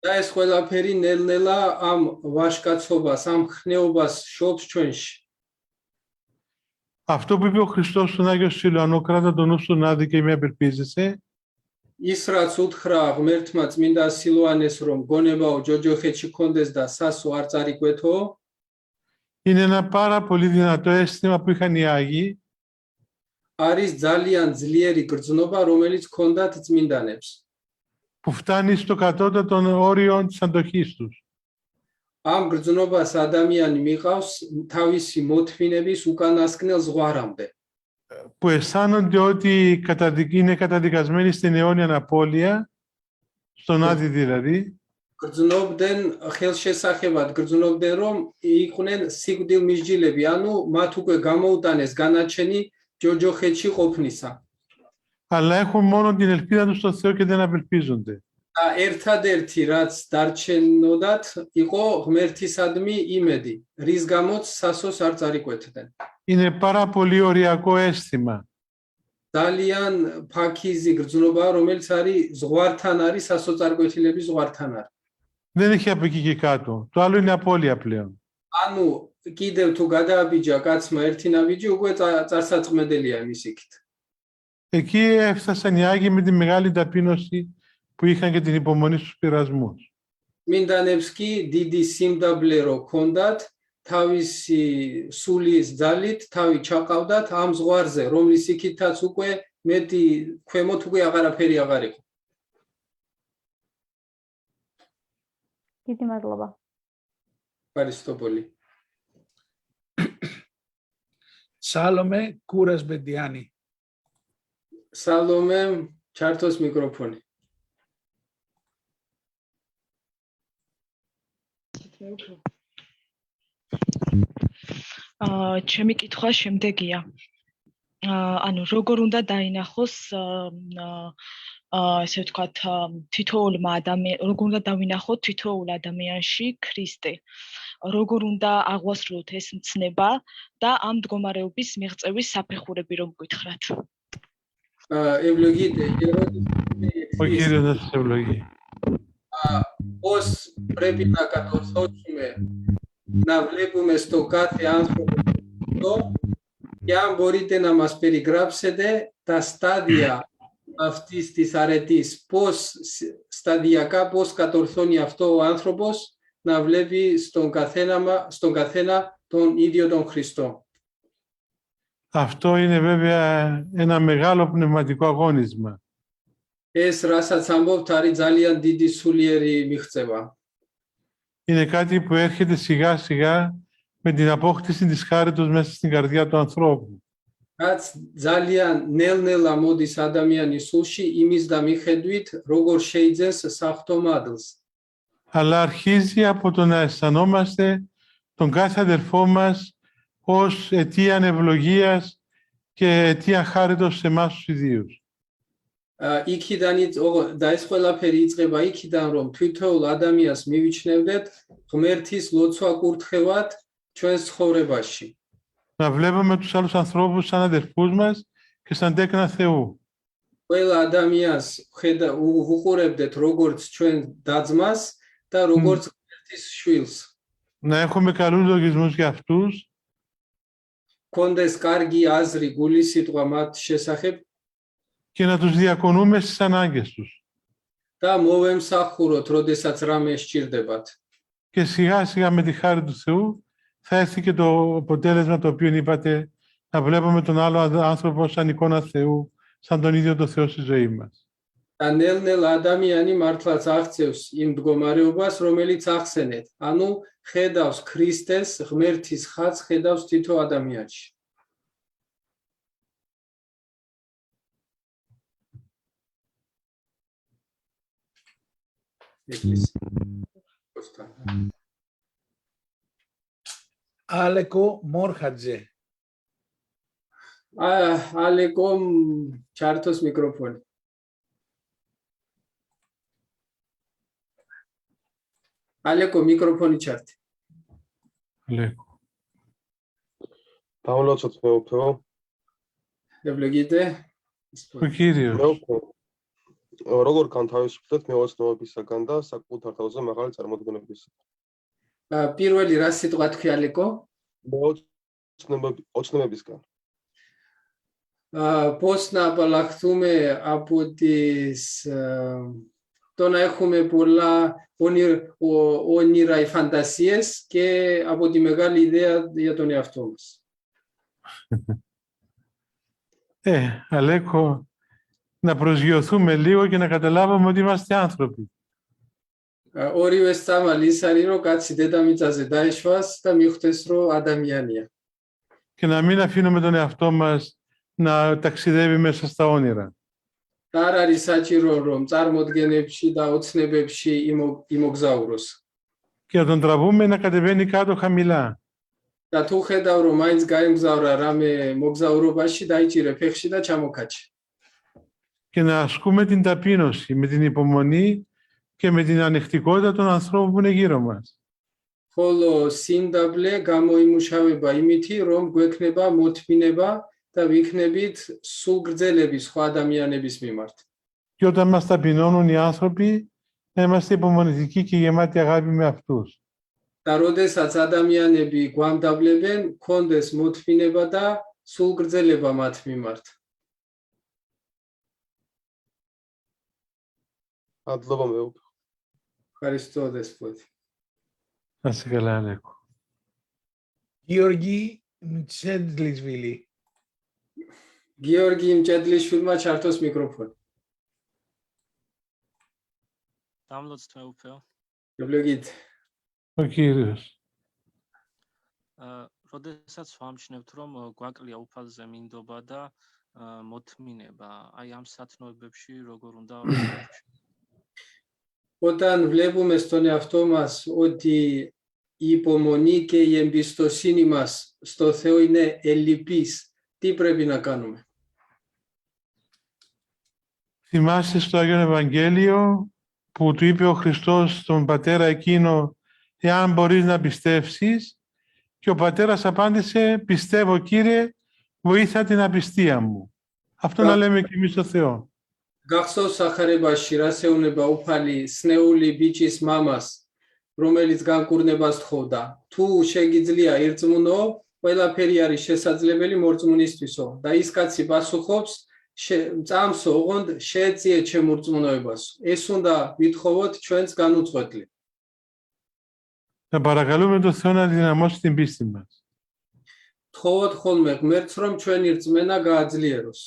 და ეს ყველაფერი ნელ-ნელა ამ ვაშკაცობას, ამ ხნეობას შობს ჩვენში. Αυτό που είπε ο Χριστός στον Άγιο Σιλουανό, κράτα το νου στον άδη και μη απελπίζεσαι, ის რაც უთხრა ღმერთმა წმინდა სილვანეს რომ გონებაო ჯოჯოხეთში კონდეს და სასო არ წარიკვეთო, είναι ένα πάρα πολύ δυνατό αίσθημα που είχαν οι Άγιοι არის ძალიან ძლიერი გრძნობა, რომელიც ჰქონდათ წმინდანებს. που φτάνει στο κατώτατο των όριων της αντοχής τους. ამ გრძნობას ადამიანი მიყავს თავისი მოთმინების უკანასკნელ ზღვარამდე. Που αισθάνονται ότι είναι καταδικασμένοι στην αιώνια απώλεια, στον Άδη δηλαδή, გრძნობდნენ ხელშესახებად გრძნობდნენ რომ იყვნენ სიკვდილ მისჯილები, ანუ მათ უკვე გამოუტანეს განაჩენი ჯოჯოხეთში ყოფნისა. αλλά έχουν μόνο την ελπίδα τους στον Θεό και δεν απελπίζονται. და ერთადერთი რაც დარჩენოდათ იყო ღმერთისადმი იმედი, რის გამოც სასოს არ წარიკვეთდნენ. Είναι πάρα πολύ οριακό αίσθημα. ძალიან ფაქიზი გრძნობა, რომელიც არის ზღვართან არის, სასოწარკვეთილების ზღვართან არის. Δεν έχει από εκεί και κάτω. Το άλλο είναι απώλεια πλέον. ანუ კიდევ თუ გადააბიჯა კაცმა ერთი ნაბიჯი, უკვე წარსაწმენდელია იმის იქით. Εκεί έφτασαν οι Άγιοι με τη μεγάλη ταπείνωση που είχαν και την υπομονή στους πειρασμούς. Მინდანებს კი დიდი სიმდაბლე რო ქონდათ, თავისი სულის ძალით თავი ჩაყავდათ ამ ზღვარზე, რომლის იქითაც უკვე მეტი ქვემოთ უკვე აღარაფერი აღარ იყო. დიდი მადლობა. Ευχαριστώ. Salome Kouras Bediani. Salome, ჩართოს მიკროფონი. ჩემი კითხვა შემდეგია. ანუ როგორ უნდა დაინახოს ესე ვთქვათ თითოეულმა როგორ უნდა დავინახოთ თითოეულ ადამიანში ქრისტე. როგორ უნდა აღვასრულოთ ეს მცნება და ამ მდგომარეობის მიღწევის საფეხურები რომ გითხრათ. Ευλογείτε, Ο Κύριος να σας ευλογεί. Πώς πρέπει να κατορθώσουμε να βλέπουμε στο κάθε άνθρωπο και αν μπορείτε να μας περιγράψετε τα στάδια αυτής της αρετής, πώς σταδιακά, πώς κατορθώνει αυτό ο άνθρωπος να βλέπει στον καθένα τον ίδιο τον Χριστό. Αυτό είναι βέβαια ένα μεγάλο πνευματικό αγώνισμα. ეს რასაც ამბობთ არის ძალიან დიდი სულიერი მიღწევა. Είναι κάτι που έρχεται σιγά σιγά με την απόκτηση της χάριτος μέσα στην καρδιά του ανθρώπου. რაც ძალიან ნელ-ნელა მოდის ადამიანის სულში იმის და მიხედვით როგორ შეიძენს საღვთო მადლს. Αλλά αρχίζει από το να αισθανόμαστε τον κάθε αδερφό μας ως αιτίαν ευλογίας και αιτίαν χάριτος σε εμάς τους ιδίους. იქიდან და ეს ყველაფერი იწყება იქიდან რომ თვითოეულ ადამიანს მივიჩნევდეთ ღმერთის ლოცვა კურთხევად ჩვენს ცხოვრებაში. Να βλέπουμε τους άλλους ανθρώπους σαν αδερφούς μας και σαν τέκνα Θεού. ყველა ადამიანს ვუყურებდეთ როგორც ჩვენ დაძმას და როგორც ღმერთის შვილს. Να έχουμε καλούς λογισμούς για αυτούς. კონდეს კარგი აზრი გულისიტყვა მათ შესახებ και να τους διακονούμε στις ανάγκες τους. და მოვემსახუროთ, როდესაც რამე სჭირდებათ. Και σιγά σιγά με τη χάρη του Θεού θα έρθει και το αποτέλεσμα το οποίο είπατε, να βλέπουμε τον άλλο άνθρωπο σαν εικόνα Θεού, σαν τον ίδιο το Θεό στη ζωή μας. და ნელ-ნელა ადამიანი მართლაც აღწევს იმ მდგომარეობას, რომელიც ახსენეთ. ანუ ხედავს ქრისტეს, ღმერთის ხატს ხედავს თითო ადამიანში. ეკლესია. ალეკო მორხაძე. ალეკო ჩართოს მიკროფონი. ალეკო მიკროფონი ჩართი. ალეკო. დამლოცოთ მეუფეო. ევლეგიდე. ქირიო. როგორ განთავისუფლდეთ მეოცნობისაგან და საკუთარ თავზე მაღალი წარმოდგენებისაგან? პირველი რა სიტყვა თქვი ალეკო? ოცნებებისგან. Posna palactume aputis tonaechume πολλά όνειρα ή φαντασίες και από τη μεγάλη ιδέα για τον εαυτό μας. Αλέκο, να προσγειωθούμε λίγο και να καταλάβουμε ότι είμαστε άνθρωποι. ორივე სწამალი არის რომ კაცი დედამიწაზე დაეშვას და მიხვდეს რომ ადამიანია. Και να μην αφήνουμε τον εαυτό μας να ταξιδεύει μέσα στα όνειρα. და არ არის საჭირო რომ წარმოდგენებში და ოცნებებში იმოგზაუროს. Και να τον τραβούμε να κατεβαίνει κάτω χαμηλά. და თუ ხედავ რომ მაინც გაემგზავრა რამე მოგზაურობაში დაიჭირე ფეხში და ჩამოკაჩე. Και να ασκούμε την ταπείνωση με την υπομονή και με την ανοιχτικότητα των ανθρώπων που είναι γύρω μας. ხოლო სინდაბლე გამოიმუშავება იმითი რომ გვექნება მოთმინება და ვიქნებით სულგრძელები სხვა ადამიანების მიმართ. Και όταν μας ταπεινώνουν οι άνθρωποι, να είμαστε υπομονητικοί και γεμάτοι αγάπη με αυτούς. და როდესაც ადამიანები გვამდაბლებენ, გქონდეს მოთმინება და სულგრძელება მათ მიმართ. Adloba მეუფე. Ευχαριστώ δεσπότη. Να είσαι καλά, Αλέκο. გიორგი მჩედლისვილი. გიორგი მჭედლიშვილმა ჩართოს მიკროფონი. დამლოცთ მეუფეო. ევლეგით. Ο Κύριος. როდესაც ვამჩნევთ რომ გვაკლია უფალზე მინდობა და მოთმინება, აი ამ სათნოებებში როგორ უნდა Όταν βλέπουμε στον εαυτό μας ότι η υπομονή και η εμπιστοσύνη μας στο Θεό είναι ελλειπής, τι πρέπει να κάνουμε? Θυμάστε στο Άγιο Ευαγγέλιο που του είπε ο Χριστός στον πατέρα εκείνο «Εάν μπορείς να πιστεύσεις», και ο πατέρας απάντησε «Πιστεύω, Κύριε, βοήθα την απιστία μου». Αυτό να λέμε και εμείς στο Θεό. გახსოვს სახარებაში რა შეუნება უფალი სნეული ბიჭის მამას, რომელიც განკურნებას თხოვდა. თუ შეგიძლია ირწმუნო, ყველაფერი არის შესაძლებელი მორწმუნისთვისო. და ის კაცი პასუხობს, წამსო, ოღონდ შეეწიე ჩემ ურწმუნოებას. ეს უნდა ვითხოვოთ ჩვენს განუწყვეტლი. Να παρακαλούμε τον Θεό να δυναμώσει την πίστη μας. თხოვოთ ხოლმე ღმერთს, რომ ჩვენი რწმენა გააძლიეროს.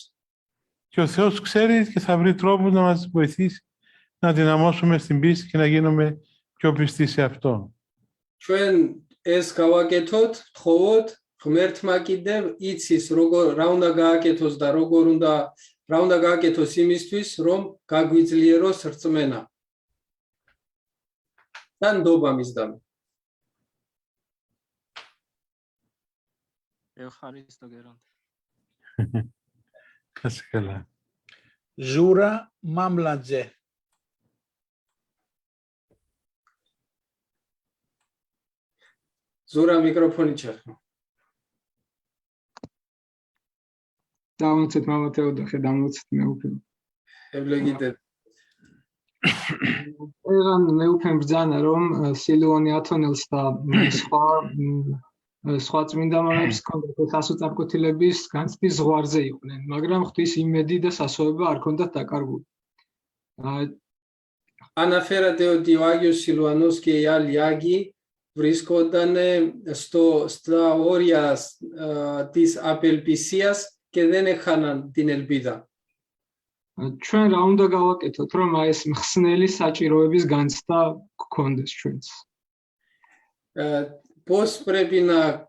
Και ο Θεός ξέρει και θα βρει τρόπους να μας βοηθήσει να δυναμώσουμε στην πίστη και να γίνουμε πιο πιστοί σε αυτό. ჩვენ ეს გავაკეთოთ, თხოვოთ, ღმერთმა კიდევ იცის რა უნდა გააკეთოს და რა უნდა გააკეთოს იმისთვის, რომ გაგვიძლიეროს რწმენა. და ნდობა მისდამი. ევხარისტო გერონდე. Να είσαι καλά. ჟურა მამლაძე. ზურა მიკროფონი ჩახო. დამლოცეთ მამა თეოდორე, დამლოცეთ მეუფე. ევლეგიდე. ეგან მეუფე ბრძანა რომ სილუონი ათონელს და სხვა წმინდა მამებს ჰქონდათ სასოწარკვეთილების განცდის ზღვარზე იყვნენ, მაგრამ ღვთის იმედი და სასოება არ ჰქონდათ დაკარგული. Αναφέρα ότι ο Άγιος Σιλουανός και οι άλλοι Άγιοι βρίσκονταν στα όρια της απελπισίας και δεν έχαναν την ελπίδα. ჩვენ რა უნდა გავაკეთოთ, რომ ეს მხსნელი საჭიროების განცდა გქონდეს ჩვენს? Πώς πρέπει να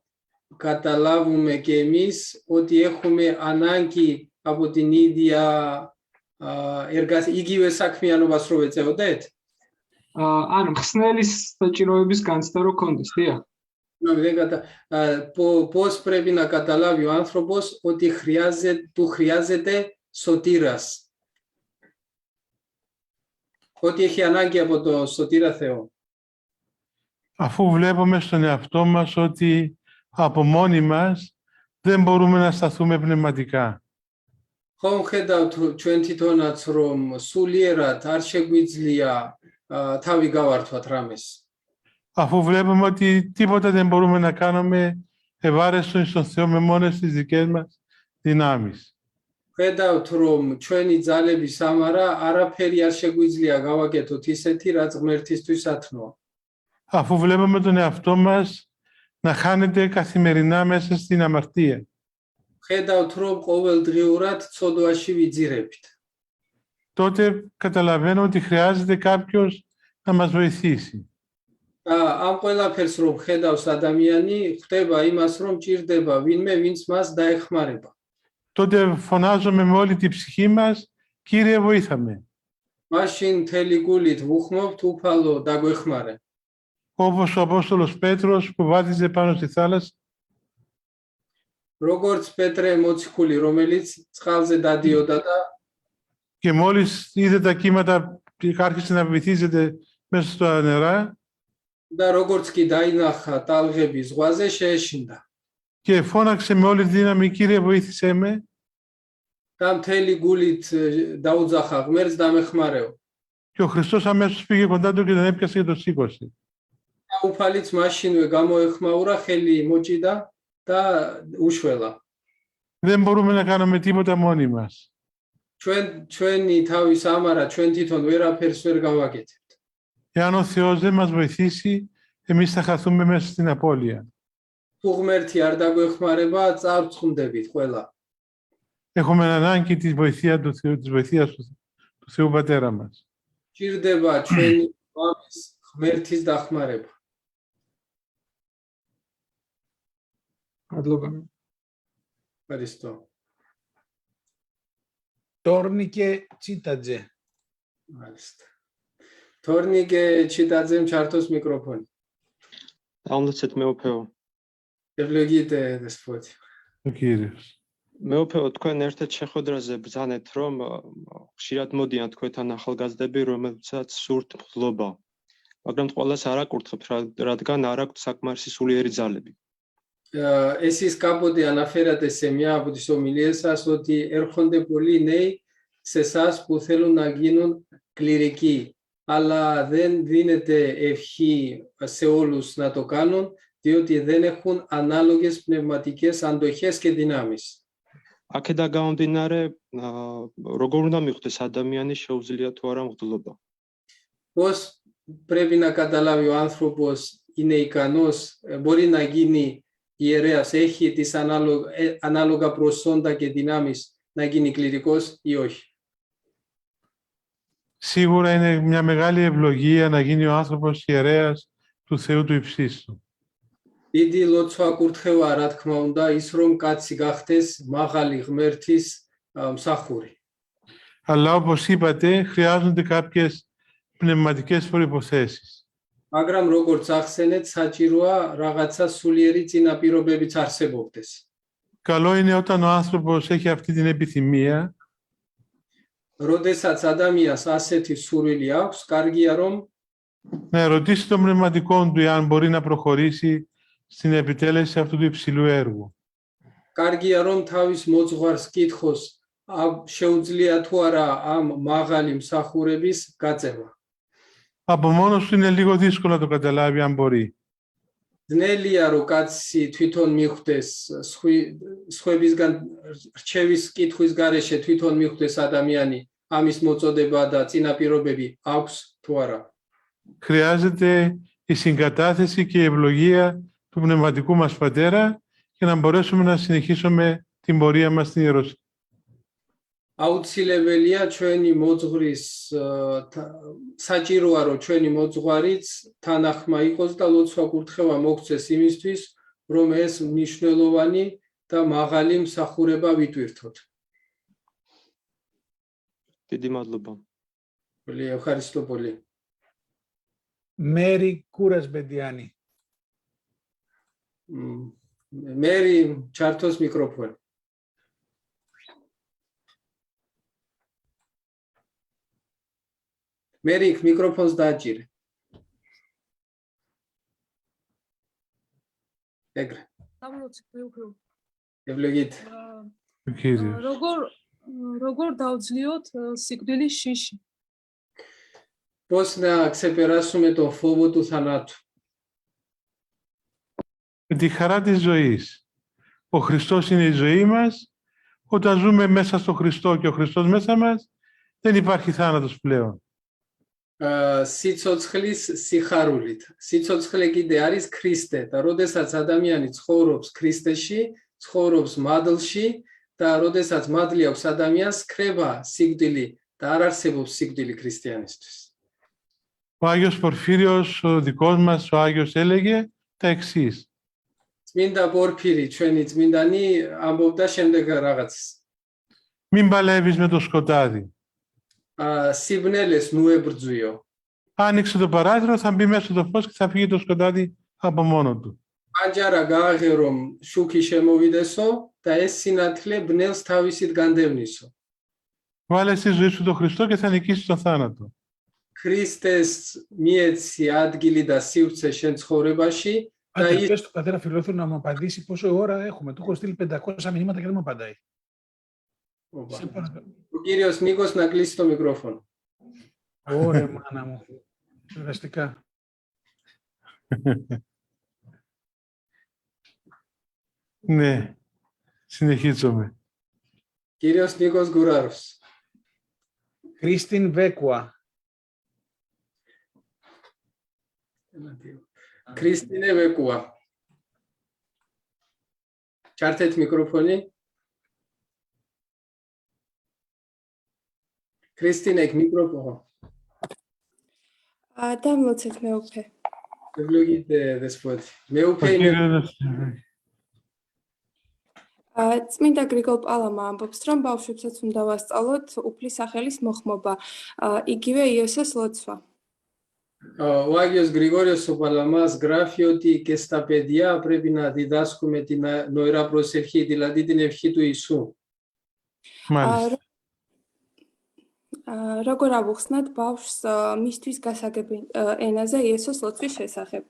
καταλάβουμε και εμείς ότι έχουμε ανάγκη από την ίδια იგივე საქმიანობას რო ვეწეოდეთ? ან მხსნელის საჭიროების განცდა რო ქონდეს, დიახ. Πώς πρέπει να καταλάβει ο άνθρωπος ότι του χρειάζεται σωτήρας. Ότι έχει ανάγκη από το σωτήρα Θεό. Αφού βλέπουμε στον εαυτό μας ότι από μόνοι μας δεν μπορούμε να σταθούμε πνευματικά. ხომ ხედავთ ჩვენ თვითონაც რომ სულიერად არ შეგვიძლია თავი გავართვათ რამეს. Αφού βλέπουμε ότι τίποτα δεν μπορούμε να κάνουμε ευάρεστον στον Θεό με μόνες τις δικές μας δυνάμεις. ხედავთ რომ ჩვენი ძალების ამარა არაფერი არ შეგვიძლია გავაკეთოთ ისეთი რაც ღმერთისთვის ათნოა. Αφού βλέπουμε τον εαυτό μας να χάνεται καθημερινά μέσα στην αμαρτία. ხედავთ რომ ყოველდღიურად ცოდვაში ვიძირებით. Τότε καταλαβαίνω ότι χρειάζεται κάποιος να μας βοηθήσει. ამ ყველაფერს რომ ხედავს ადამიანი, ხვდება იმას რომ ჭირდება ვინმე ვინც მას დაეხმარება. Τότε φωνάζουμε με όλη την ψυχή μας, Κύριε βοήθαμε. მაშინ მთელი გულით ვუხმობთ უფალო დაგვეხმარე. Όπως ο Απόστολος Πέτρος που βάδιζε πάνω στη θάλασσα. როგორც პეტრე მოციქული, რომელიც წყალზე დადიოდა და Και μόλις είδε τα κύματα και άρχισε να βυθίζεται μέσα στα νερά. და როგორც კი დაინახა ტალღები ზღვაზე შეეშინდა. Και φώναξε με όλη τη δύναμη, Κύριε βοήθησέ με. და მთელი გულით დაუძახა ღმერთს დამეხმარეო. Και ο Χριστός αμέσως πήγε κοντά του και τον έπιασε και τον σήκωσε. უფალიც მაშინვე გამოეხმაურა, ხელი მოჭიდა და უშველა. Δεν μπορούμε να κάνουμε τίποτα μόνοι μας. ჩვენი თავის ამარა ჩვენ თვითონ ვერაფერს ვერ გავაკეთებთ. Εάν ο Θεός δεν μας βοηθήσει, εμείς θα χαθούμε μέσα στην απώλεια. თუ ღმერთი არ დაგვეხმარება, წარწუნდებით ყველა. Έχουμε ανάγκη της βοηθείας του Θεού, της βοηθείας του Θεού Πατέρα μας. ჭირდება ჩვენი მამის ღმერთის დახმარება. მადლობა. Ευχαριστώ. Tornike Chitadze. Μάλιστα. Tornike Chitadze ჩართოს მიკროფონი. Დაუნდაცეთ მეუფეო. ევლოგიτε დესპოტი. Ο Κύριος. მეუფეო, თქვენ ერთ-ერთ შეხვედრაზე ბრძანეთ, რომ ხშირად მოდიან თქვენთან ახალგაზრდები, რომელთაც სურთ მღვდლობა. მაგრამ ყველას არ აკურთხებთ, რადგან არ აქვთ საკმარისი სულიერი ძალები. Εσείς κάποτε αναφέρατε σε μια από τις ομιλίες σας ότι έρχονται πολλοί νέοι σε εσάς που θέλουν να γίνουν κληρικοί, αλλά δεν δίνεται ευχή σε όλους να το κάνουν, διότι δεν έχουν ανάλογες πνευματικές αντοχές και δυνάμεις. აქედან გამომდინარე, როგორ უნდა მიხვდეს ადამიანი შეუძლია თუ არა მღვდლობა? Πώς πρέπει να καταλάβει ο άνθρωπος είναι ικανός, μπορεί να γίνει ιερέας, έχει τις ανάλογα προσόντα και δυνάμεις να γίνει κληρικός ή όχι? Σίγουρα είναι μια μεγάλη ευλογία να γίνει ο άνθρωπος ιερέας του Θεού του Υψίστου. დიდი ლოცვა კურთხევა, რა თქმა უნდა, ის რომ კაცი გახდეს მაღალი ღმერთის მსახური. Αλλά όπως είπατε, χρειάζονται κάποιες πνευματικές προϋποθέσεις. მაგრამ როგორც ახსენეთ, საჭიროა რაღაცა სულიერი წინაპირობებიც არსებობდეს. Καλό είναι όταν ο άνθρωπος έχει αυτή την επιθυμία. როდესაც ადამიანს ასეთი სურვილი აქვს, კარგია რომ να ερωτήσει τον πνευματικό του αν μπορεί να προχωρήσει στην επιτέλεση αυτού του υψηλού έργου. კარგია რომ თავის მოძღვარს კითხოს, შეუძლია თუ არა ამ მაღალი მსახურების გაწევა. Από μόνος του είναι λίγο δύσκολο να το καταλάβει αν μπορεί. ძნელია რომ კაცი თვითონ მიხვდეს სხვებისგან რჩევის კითხვის გარეშე თვითონ მიხვდეს ადამიანი ამის მოწოდება და წინაპირობები აქვს თუ არა. Χρειάζεται η συγκατάθεση και η ευλογία του πνευματικού μας Πατέρα για να μπορέσουμε να συνεχίσουμε την πορεία μας στην ιεροσύνη. აუცილებელია ჩვენი მოძღვრის საჭიროა რომ ჩვენი მოძღვარიც თანახმა იყოს და ლოცვა კურთხევა მოგცეს იმისთვის რომ ეს მნიშვნელოვანი და მაღალი მსახურება ვიტვირთოთ. დიდი მადლობა. Πολύ ευχαριστώ πολύ. მერი კურასბედიანი. მერი ჩართოს მიკროფონი. მერი მიკროფონს დააჭირე. ეგრე. ევლეგით. როგორ დავძლიოთ სიკვდილის შიში? Πώς να ξεπεράσουμε το φόβο του θανάτου? Με τη χαρά της ζωής. Ο Χριστός είναι η ζωή μας. Όταν ζούμε μέσα στο Χριστό και ο Χριστός μέσα μας, δεν υπάρχει θάνατος πλέον. სიცოცხლის სიხარულით. სიცოცხლე კიდე არის ქრისტე და როდესაც ადამიანი ცხოვრობს ქრისტეში, ცხოვრობს მადლში და როდესაც მადლი აქვს ადამიანს, ქრება სიკვდილი და არ არსებობს სიკვდილი ქრისტიანისთვის. Ο Άγιος Πορφύριος, ο δικός μας, ο Άγιος έλεγε τα εξής. წმინდა პორფირი, ჩვენი წმინდანი ამბობდა შემდეგ რაღაცას. Μην παλεύεις με το σκοτάδι. Σიბνέλες νου ებრძვიო. Άνοιξε το παράθυρο, θα μπει μέσα το φως και θα φύγει το σκοτάδι από μόνο του. Πανჯάρα გააღე რომ შუქი შემოვიდესო და ეს სინათლე ბნელს თავისით განდევნისო. Βάλε στη ζωή σου τον Χριστό και θα νικήσεις τον θάνατο. ქრისტეს მიეცი ადგილი და სივრცე შენ ცხოვრებაში და Άντε, πες του πατέρα Φιλόθεο να μου απαντήσει πόσο ώρα έχουμε. Του έχω στείλει 500 μηνύματα και δεν μου απαντάει. Ο κύριος Νίκος να κλείσει το μικρόφωνο. Ωραία, μάνα μου. Περαστικά. Ναι, συνεχίζομαι. Κύριος Νίκος Γκουράρος. Κρίστιν Βέκουα. Κρίστινε Βέκουα. Ჩάρτετ μικρόφωνη. Κρίστινε, εκ μικρόφωνο. დამლოცეთ მეუფე. Ευλογείτε δεσπότη. მეუფე είναι. წმინდა გრიგოლ პალამა ამბობს, რომ ბავშვებსაც უნდა ვასწავლოთ უფლის სახელის მოხმობა, იგივე იოსეს ლოცვა. Ο Άγιος Γρηγόριος ο Παλαμάς γράφει ότι και στα παιδιά πρέπει να διδάσκουμε την νοερά προσευχή, δηλαδή την ευχή του Ιησού. Μάλιστα. როგორ ავუხსნათ ბავშვს მისთვის გასაგები ენაზე იესოს ლოცვის შესახებ?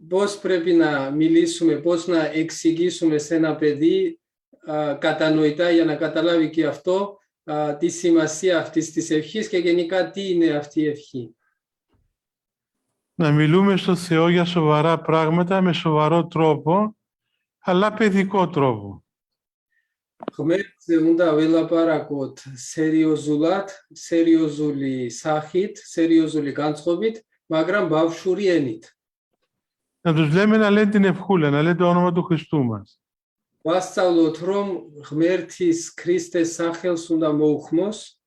Πώς πρέπει να μιλήσουμε, πώς να εξηγήσουμε σε ένα παιδί κατανοητά για να καταλάβει και αυτό τη σημασία αυτής της ευχής και γενικά τι είναι αυτή η ευχή. Να μιλούμε στο Θεό για σοβαρά πράγματα με σοβαρό τρόπο, αλλά παιδικό τρόπο. ღმერთზე უნდა ველაპარაკოთ სერიოზულად, სერიოზული სახით, სერიოზული განწყობით, მაგრამ ბავშვური ენით. Να τους λέμε να λένε την ευχούλα, να λένε το όνομα του Χριστού μας. ვასწავლოთ, რომ ღმერთის ქრისტეს სახელს უნდა მოუხმოს.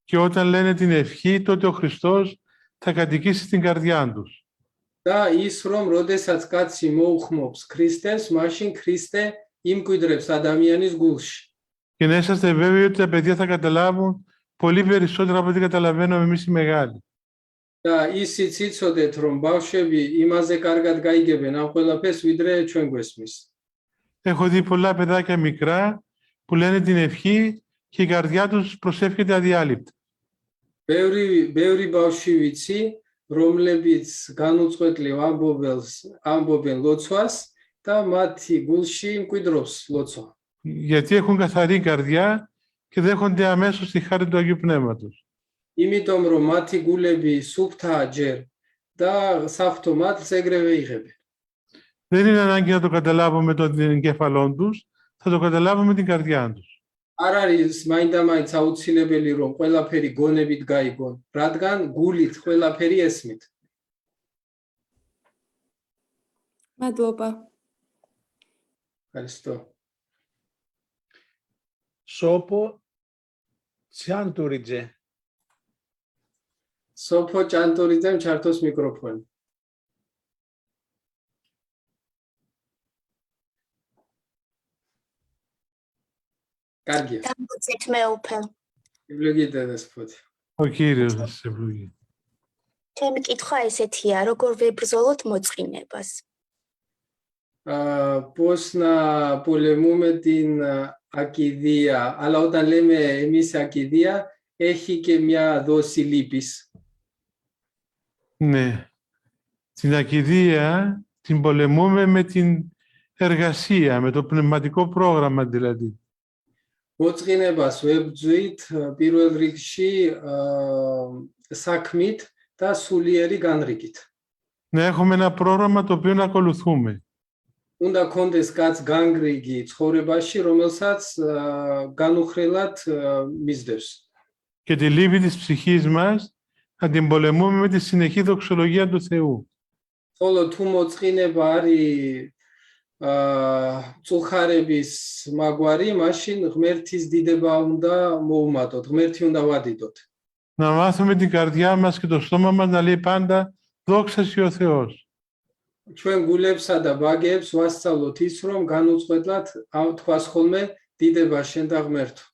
Και όταν λένε την ευχή, τότε ο Χριστός θα κατοικήσει στην καρδιά τους. და ის რომ როდესაც კაცი მოუხმობს ქრისტეს, მაშინ ქრისტე იმკვიდრებს ადამიანის გულში. Και να είσαστε βέβαιοι ότι τα παιδιά θα καταλάβουν πολύ περισσότερα από ό,τι καταλαβαίνουμε εμείς οι μεγάλοι. და ისიც იცოდეთ, რომ ბავშვები იმაზე კარგად გაიგებენ ამ ყველაფერს, ვიდრე ჩვენ გვესმის. Έχω δει πολλά παιδάκια μικρά που λένε την ευχή και η καρδιά τους προσεύχεται αδιάλειπτα. ბევრი ბავშვი ვიცი, რომლებიც განუწყვეტლივ ამბობენ ლოცვას და მათი გულში მკვიდრობს ლოცვა. Γιατί έχουν καθαρή καρδιά και δέχονται αμέσως τη χάρη του Αγίου Πνεύματος. იმიტომ რომ მათი გულები სუფთაა ჯერ და საღვთო მადლს ეგრევე იღებენ. Δεν είναι ανάγκη να το καταλάβουμε με τον εγκέφαλό τους, θα το καταλάβουμε με την καρδιά τους. არ არის მაინდა-მაინც აუცილებელი რომ ყველაფერი გონებით გაიგონ, რადგან გულით ყველაფერი ესმით. მადლობა. Ευχαριστώ. Σόπο Τσιάντουριτζε. Σόπο Τσιάντουριτζემ ჩართოს μικρόφωνο. Კარგია. Დამლოცეთ მეუფე. Ευλογείτε δεσπότη. Ο Κύριος να σας ευλογεί. ჩემი კითხვა ესეთია, როგორ ვებრძოლოთ მოწყინებას? Πώς να πολεμούμε την ακηδεία, αλλά όταν λέμε εμείς ακηδεία, έχει και μια δόση λύπης. Ναι. Την ακηδεία την πολεμούμε με την εργασία, με το πνευματικό πρόγραμμα δηλαδή. Მოწყინებას ვებრძვით პირველ რიგში საქმით და სულიერი განრიგით. Να έχουμε ένα πρόγραμμα το οποίο να ακολουθούμε. უნდა კონდეს კაც განრიგი ცხოვრებაში, რომელსაც განუხრელად მისდევს. Και τη λύπη της ψυχής μας να την πολεμούμε με τη συνεχή δοξολογία του Θεού. ხოლო თუ მოწყინება არის წუხარების მაგვარი, მაშინ ღმერთის დიდება უნდა მოუმატოთ, ღმერთი უნდა ვადიდოთ. Να μάθουμε την καρδιά μας και το στόμα μας να λέει πάντα δόξα σοι ο Θεός. ჩვენ გულებსა და ბაგეებს ვასწავლოთ ის, რომ განუწყვეტლად თქვას ხოლმე დიდება შენ და ღმერთო.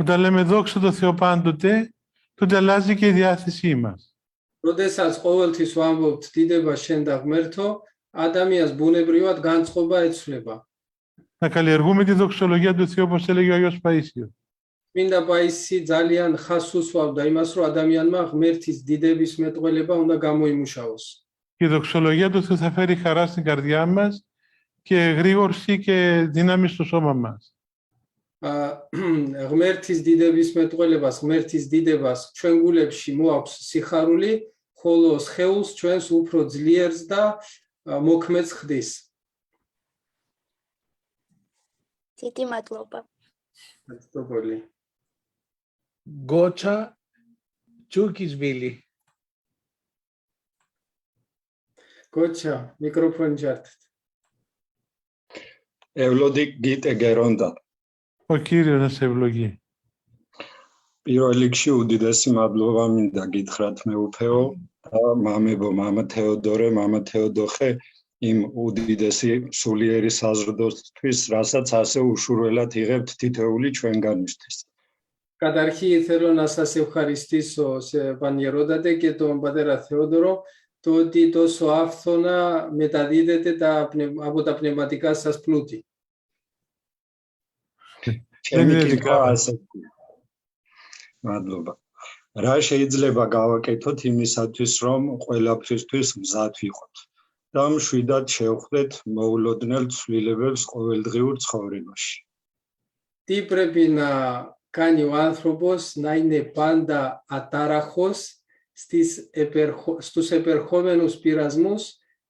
Όταν λέμε δόξα τω Θεώ πάντοτε, τότε αλλάζει και η διάθεσή μας. როდესაც ყოველთვის ვამბობთ დიდება შენ და ღმერთო, ადამიანს ბუნებრივად განწყობა ეცვლება. Να καλλιεργούμε τη δοξολογία του Θεού, όπως έλεγε ο Άγιος Παΐσιος. მინდა პაისი ძალიან ხას უსვავდა იმას, რომ ადამიანმა ღმერთის დიდების მეტყველება უნდა გამოიმუშაოს. Η δοξολογία του Θεού θα φέρει χαρά στην καρδιά μας και γρήγορση και δύναμη στο σώμα μας. ღმერთის დიდების მეტყველებას, ღმერთის დიდებას ჩვენ გულებში მოაქვს სიხარული, ხოლო სხეულს ჩვენს უფრო ძლიერს და მოქმედს ხდის. დიდი მადლობა. მადლობა. გოჩა ჯუკიშვილი. გოჩა, მიკროფონი ჯართეთ. ევლოდი გიტე გერონდა. Ο Κύριος να σε ευλογεί. პირველ რიგში უდიდესი მადლობა მინდა გითხრათ მეუფეო და მამებო, მამა თეოდორე, მამა თეოდოხე იმ უდიდესი სულიერი საზრდოსთვის, რასაც ასე უშურველად იღებთ თითოეული ჩვენგანისთვის. Καταρχήν θέλω να σας ευχαριστήσω, Πanie Ρόδατε και τον πατέρα Θεόδωρο, το ότι τόσο άφθονα μεταδίδετε από τα πνευματικά σας πλούτη. ჩემი კითხვა ასეთი. მადლობა. რა შეიძლება გავაკეთოთ იმისათვის, რომ ყველაფრისთვის მზად ვიყოთ და მშვიდად შევხვდეთ მოულოდნელ ცვლილებებს ყოველდღიურ ცხოვრებაში. Τι πρέπει να κάνει ο άνθρωπος να είναι πάντα ατάραχος στους επερχόμενους πειρασμούς,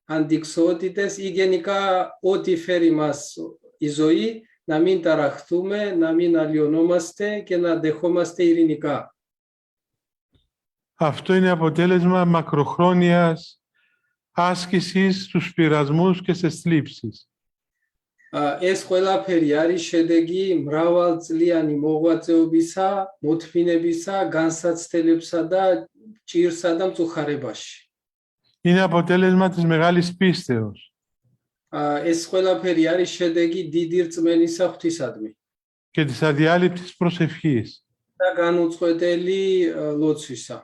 αντιξότητες ή γενικά ό,τι φέρει μας η ζωή, να μην ταραχθούμε, να μην αλλοιωνόμαστε και να δεχόμαστε ειρηνικά. Αυτό είναι αποτέλεσμα μακροχρόνιας άσκησης στους πειρασμούς και στις θλίψεις. ეს ყველაფერი არის შედეგი მრავალწლიანი მოღვაწეობისა, მოთმინებისა, განსაცდელებსა და ჭირსა და მწუხარებაში. Είναι αποτέλεσμα της μεγάλης πίστεως. ეს ყველაფერი არის შედეგი დიდი რწმენისა ღვთისადმი και της αδιάλειπτης προσευχής. და განუწყვეტელი ლოცვისა.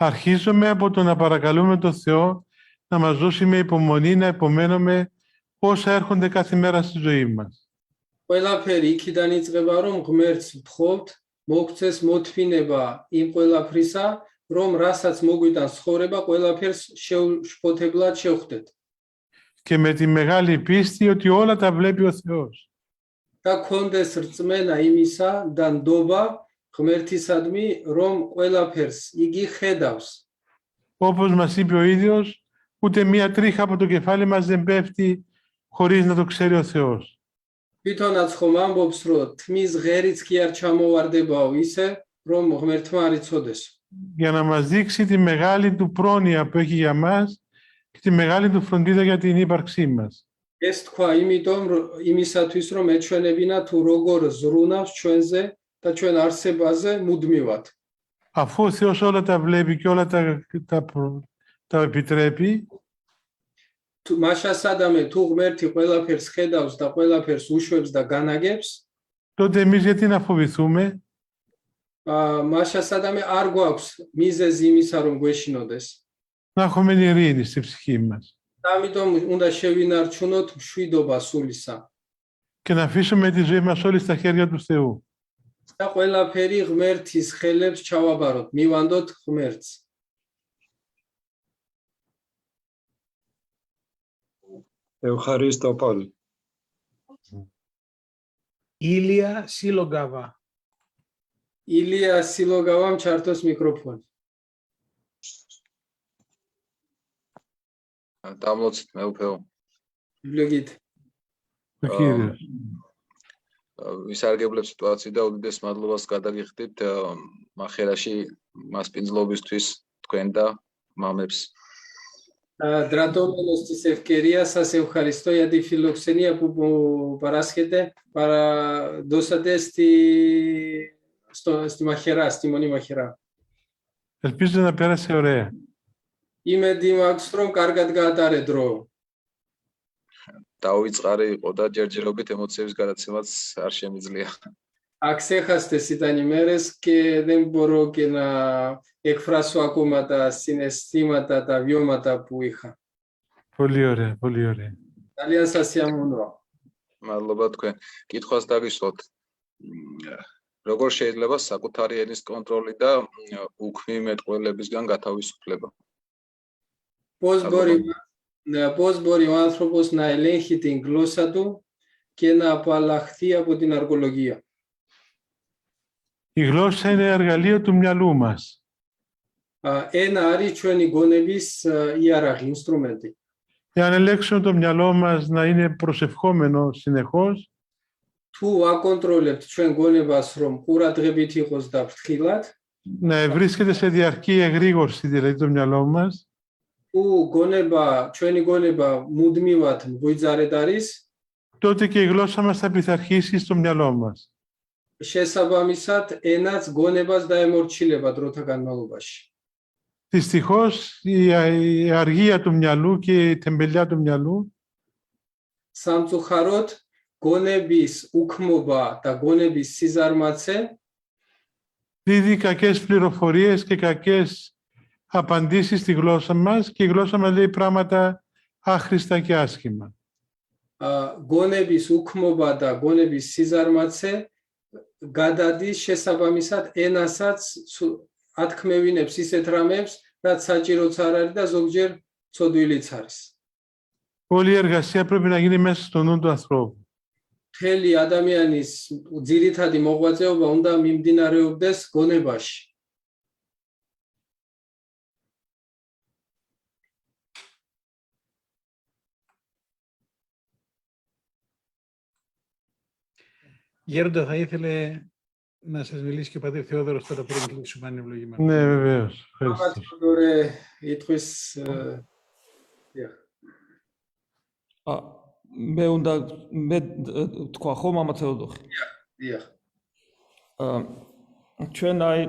Αρχίζουμε από το να παρακαλούμε τον Θεό να μας δώσει με υπομονή να υπομένουμε όσα έρχονται κάθε μέρα στη ζωή μας. ყველაფერი იქიდან იწყება, რომ ღმერთს ვთხოვთ, მოგცეს მოთმინება იმ ყველაფრისა, რომ რასაც მოგვიტანს ცხოვრება, ყველაფერს შფოთებლად შევხვდეთ. Και με τη μεγάλη πίστη ότι όλα τα βλέπει ο Θεός. და კონდეს რწმენა იმისა და ნდობა ღმერთისადმი, რომ ყველაფერს იგი ხედავს. Όπως μας είπε ο ίδιος, ούτε μία τρίχα από το κεφάλι μας δεν πέφτει χωρίς να το ξέρει ο Θεός. თვითონაც ხომ ამბობს, რომ თმის ღერიც კი არ ჩამოვარდებაო ისე, რომ ღმერთმა არ იცოდეს. Για να μας δείξει τη μεγάλη του πρόνοια που έχει για μας και τη μεγάλη του φροντίδα για την ύπαρξή μας. ეს თქვა იმისათვის, რომ ეჩვენებინა თუ როგორ ზრუნავს ჩვენზე და ჩვენ არსებაზე მუდმივად. Αφού ο Θεός όλα τα βλέπει και όλα τα επιτρέπει, მაშასადამე თუ ღმერთი ყველაფერს ხედავს და ყველაფერს უშვებს და განაგებს, τότε εμείς γιατί να φοβηθούμε? მაშასადამე არ გვაქვს მიზეზი იმისა, რომ გვეშინოდეს. να έχουμε ειρήνη στη ψυχή μας. ამიტომ უნდა შევინარჩუნოთ მშვიდობა სულისა. Και να αφήσουμε τη ζωή μας όλη στα χέρια του Θεού. და ყველაფერი ღმერთის ხელებს ჩავაბაროთ, მივანდოთ ღმერთს. Ευχαριστόπολη. ილია სილოგავა. ილია სილოგავამ ჩართოს მიკროფონი. დამლოცით მეუფეო. ბილოგით. Κύριε. ვისარგებლებ სიტუაცію და უდიდეს მადლობას გადაგიხდით მახერაში მასპინძლობისთვის თქვენ და მამებს. Dratomenosti se ευκαιρία σας ευχαριστώ για τη φιλοξενία που παράσχετε δώσατε στη Μαχαιρά, στη Μονή Μαχαιρά. Ελπίζω να πέρασε ωραία. Είμαι δίμαξ რომ კარგად გაატარე დრო. დავიწყარი იყო და ჯერჯერობით ემოციების გადაცემაც არ შემიძლია. Αξέχαστες ήταν οι μέρες και δεν μπορώ και να εκφράσω ακόμα τα συναισθήματα, τα βιώματα που είχα. Πολύ ωραία, πολύ ωραία. Καλία σας σιαμονώ. მადლობა თქვენ. კითხვას დაგისვათ. როგორ შეიძლება საკუთარი ენის კონტროლი და უქმი მეტყველებისგან გათავისუფლება? Πώς μπορεί ο άνθρωπος να ελέγχει την γλώσσα του και να απαλλαχθεί από την αργολογία? Η γλώσσα είναι εργαλείο του μυαλού μας. Ένα არის ჩვენი გონების იარაღი, ინსტრუმენტი. Εάν ελέγξουμε το μυαλό μας να είναι προσευχόμενο συνεχώς, თუ აკონტროლებთ ჩვენ გონებას, რომ ყურადღებით იყოს და ფრთხილად, να βρίσκεται σε διαρκή εγρήγορση δηλαδή το μυαλό μας, თუ ჩვენი გონება მუდმივად მღვიძარედ არის, τότε και η γλώσσα μας θα πειθαρχήσει στο μυαλό μας. შესაბამისად, ენაც გონებას დაემორჩილება დროთა განმავლობაში. Δυστυχώς, η αργία του μυαλού και η τεμπελιά του μυαλού სამწუხაროდ, გონების უქმობა და გონების სიზარმაცე δίδει κακές πληροφορίες και κακές απαντήσεις στη γλώσσα μας και η γλώσσα μας λέει πράγματα άχρηστα και άσχημα. გონების უქმობა და გონების სიზარმაცე გადადის შესაბამისად ენასაც ათქმევინებს ისეთ რამებს, რაც საჭიროც არ არის და ზოგჯერ ცოდვილიც არის. Όλη η εργασία πρέπει να γίνει μέσα στο νου του ανθρώπου. მთელი ადამიანის ძირითადი მოღვაწეობა უნდა მიმდინარეობდეს გონებაში. Γέροντα, θα ήθελε να σας μιλήσει και ο πατήρ Θεόδωρος τώρα πριν κλείσουμε αν είναι ευλογημένο. Ναι, βεβαίως. Ευχαριστώ. მე თქვა ხო მამა თეოდოხი? დიახ. ჩვენ აი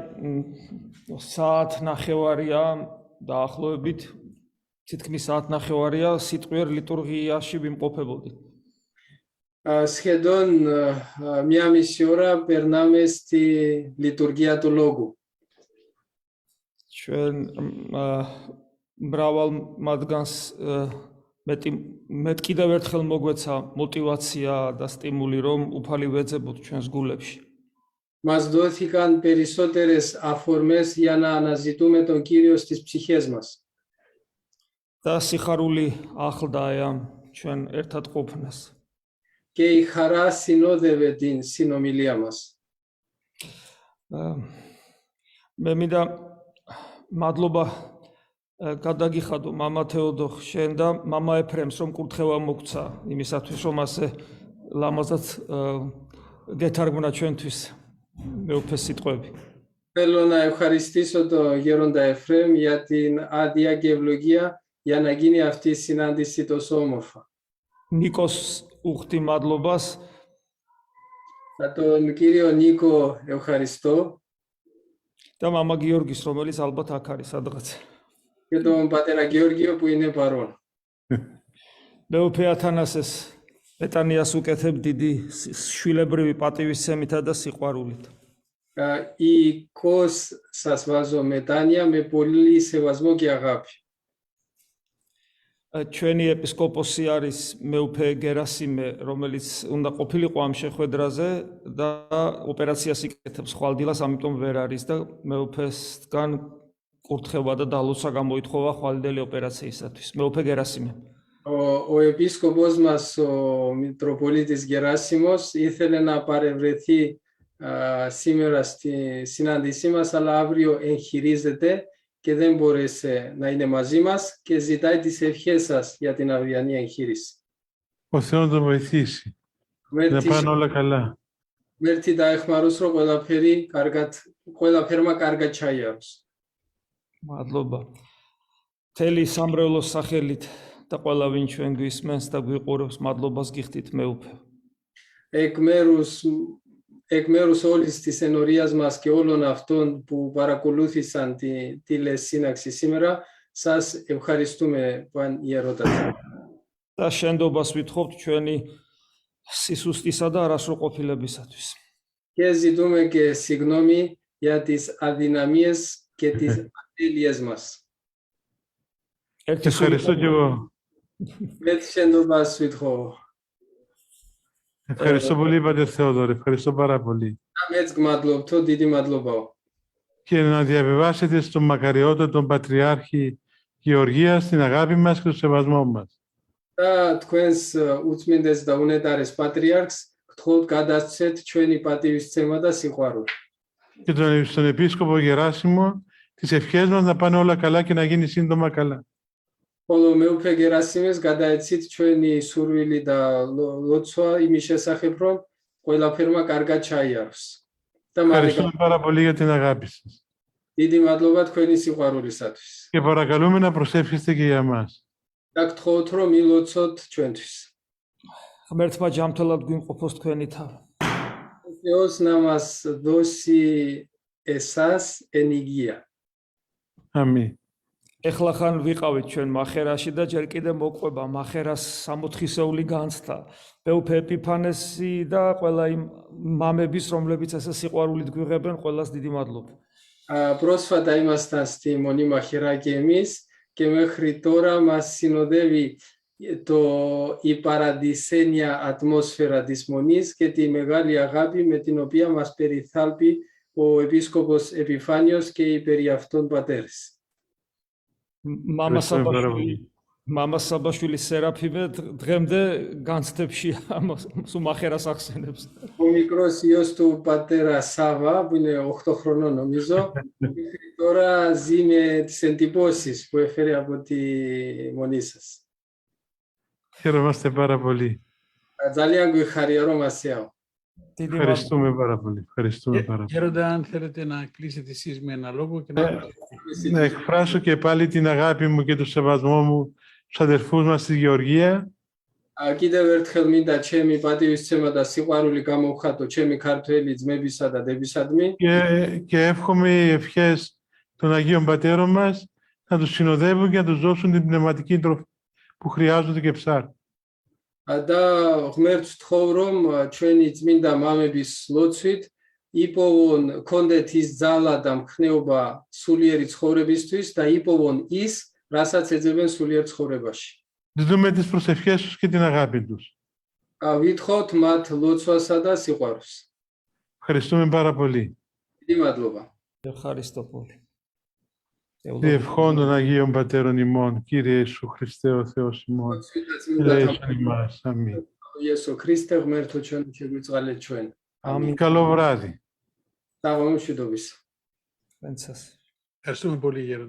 საათ ნახევარია დაახლოებით თითქმის საათ ნახევარია სიტყვიერ ლიტურგიაში ვიმყოფებოდი. Σχεδόν μία μισή ώρα περνάμε στη λειτουργία του λόγου. ჩვენ მრავალ მათგანს მეტ კიდევ ერთხელ მოგვეცა мотивация და სტიმული რომ უფალი ვეძებოთ ჩვენს გულებში. Μας δόθηκαν περισσότερες αφορμές για να αναζητούμε τον Κύριο στις ψυχές μας. და სიხარული ახლდა ამ ჩვენ ერთად ყოფნას. Και η χαρά συνόδευε την συνομιλία μας. მე მინდა მადლობა გადაგიხადო მამა თეოდოხ შენ და მამა ეფრემს რომ კურთხევა მოგცა იმისათვის რომ ასე ლამაზად გეთარგმნა ჩვენთვის მეუფე სიტყვები. Θέλω να ευχαριστήσω τον Γέροντα Εφραίμ για την άδεια και ευλογία για να γίνει αυτή η συνάντηση τόσο όμορφα. Νίκος უხდი მადლობას. Τον κύριο Νίκο ευχαριστώ. და მამა გიორგის რომელიც ალბათ აქ არის სადღაც. Και τον πατέρα Γεώργιο που είναι παρόν. მეუფე ათანასეს ეტანიას უკეთებ დიდი შვილებრივი პატივისცემითა და სიყვარულით. Η Κος σας βάζω μετάνοια με πολύ σεβασμό και αγάπη. ჩვენი ეპისკოპოსი არის მეუფე გერასიმე, რომელიც უნდა ყოფილიყო ამ შეხვედრაზე და ოპერაციას იკეთებს ხვალდილას, ამიტომ ვერ არის და მეუფესგან კურთხევა და დალოცვა გამოითხოვა ხვალდელი ოპერაციისათვის. მეუფე გერასიმე. Ο επίσκοπος μας, ο Μητροπολίτης Γεράσιμος, ήθελε να παρευρεθεί σήμερα στη συνάντησή μας, αλλά αύριο εγχειρίζεται και δεν μπόρεσε να είναι μαζί μας και ζητάει τις ευχές σας για την αυριανή εγχείρηση. Ο Θεός να τον βοηθήσει. Να πάνε όλα καλά. Μέρτη τα εχμαρούσρο ყველაფერმა კარგად ჩაიაროს. მადლობა. მთელი სამრევლოს სახელით და ყველა ვინ ჩვენ გვისმენს და გვიყურებს, მადლობას გიხდით მეუფე. Εκ μέρους όλης της ενορίας μας και όλων αυτών που παρακολούθησαν τη τηλεσύναξη σήμερα, σας ευχαριστούμε, Παν Ιερότατε. და შენდობას ვითხოვთ ჩვენი სისუსტისა და არასრულყოფილებისათვის. Και ζητούμε και συγγνώμη για τις αδυναμίες και τις ατέλειες μας. Ευχαριστώ και εγώ. Με τη შენდობას ვითხოვω. Ευχαριστώ πολύ, Πατέρ Θεόδωρε. Ευχαριστώ πάρα πολύ. Մեծ գմადլոբთո դիդի մadlobao. Και να διαβιβάσετε στον μακαριότατο τον Πατριάρχη Γεωργίας την αγάπη μας και τον σεβασμό μας. და თქვენს უწმინდეს და უნეტარეს პატრიარქს გთხოვთ გადასცეთ ჩვენი პატივისცემა და სიყვარული. Και στον Επίσκοπο Γεράσιμο τις ευχές μας να πάνε όλα καλά και να γίνει σύντομα καλά. ხოლო მეუფე გერასიმეს გადაეცით ჩვენი სურვილი და ლოცვა იმის შესახებ, რომ ყველაფერმა კარგად ჩაიაროს. და Ευχαριστούμε πάρα πολύ για την αγάπη σας. დიდი მადლობა თქვენი სიყვარულისათვის. Και παρακαλούμε να προσεύχεστε και για μας. და გთხოვთ, რომ მილოცოთ ჩვენთვის. ღმერთმა ჯანმრთელად გვიმყოფოს თქვენი თავი. Θεός να μας δώσει εσάς εν υγεία. Αμήν. ეხლა ხან ვიყავით ჩვენ მახერაში და ჯერ კიდე მოყვება მახერას 60-ეული განცდა. მეუფე ეპიფანესი და ყველა იმ მამების, რომლებიც ესე სიყვარულით გვიღებენ, ყველას დიდი მადლობა. Πρόσφατα ήμασταν στη Μονή Μαχαιρά και εμείς και μέχρι τώρα μας συνοδεύει η παραδεισένια ατμόσφαιρα της Μονής και τη μεγάλη αγάπη με την οποία μας περιθάλπει ο Επίσκοπος Επιφάνιος και οι περί αυτών πατέρες. Mama Sabashvili Serafime დღემდე განცდებში სუმახერას ახსენებს. Ο μικρός γιος του πατέρα Σάβα, που είναι 8 χρονών νομίζω, τώρα ζει με τις εντυπώσεις που έφερε από τη Μονή σας. Χαιρόμαστε πάρα πολύ. Ძალიან გვიხარია რომ ასეაო. Ευχαριστούμε πάρα πολύ. Ευχαριστούμε πάρα πολύ. Γέροντα, αν θέλετε να κλείσετε εσείς με ένα λόγο και να εκφράσω και πάλι την αγάπη μου και το σεβασμό μου στους αδερφούς μας στη Γεωργία. კიდევ ერთხელ მინდა ჩემი პატივისცემა და სიყვარული გამოვხატო ჩემი ქართველი ძმებისა და დებისადმი. Και εύχομαι οι ευχές των Αγίων Πατέρων μας να τους συνοδεύουν και να τους δώσουν την πνευματική τροφή που χρειάζονται και ψάρουν. და ღმერთს ვთხოვ, რომ ჩვენი წმინდა მამების ლოცვით იპოვონ კონდეთ ის ძალა და მხნეობა სულიერი ცხოვრებისთვის და იპოვონ ის, რასაც ეძებენ სულიერ ცხოვრებაში. Ζητούμε τις προσευχές τους και την αγάπη τους. ვითხოვთ მათ ლოცვასა და სიყვარულს. Ευχαριστούμε πάρα πολύ. დიდი მადლობა. Ευχαριστώ πολύ. Διευχών των Αγίων Πατέρων ημών, Κύριε Ιησού Χριστέ ο Θεός ημών, ελέησον ημάς. Αμήν. Ιησού Χριστέ, ღმერთო ჩვენ შეგვიწყალეთ ჩვენ. Αμήν. Καλό βράδυ. Σάββαμ შვიდობის. Ευχαριστώ. Ευχαριστούμε πολύ, Γέροντα.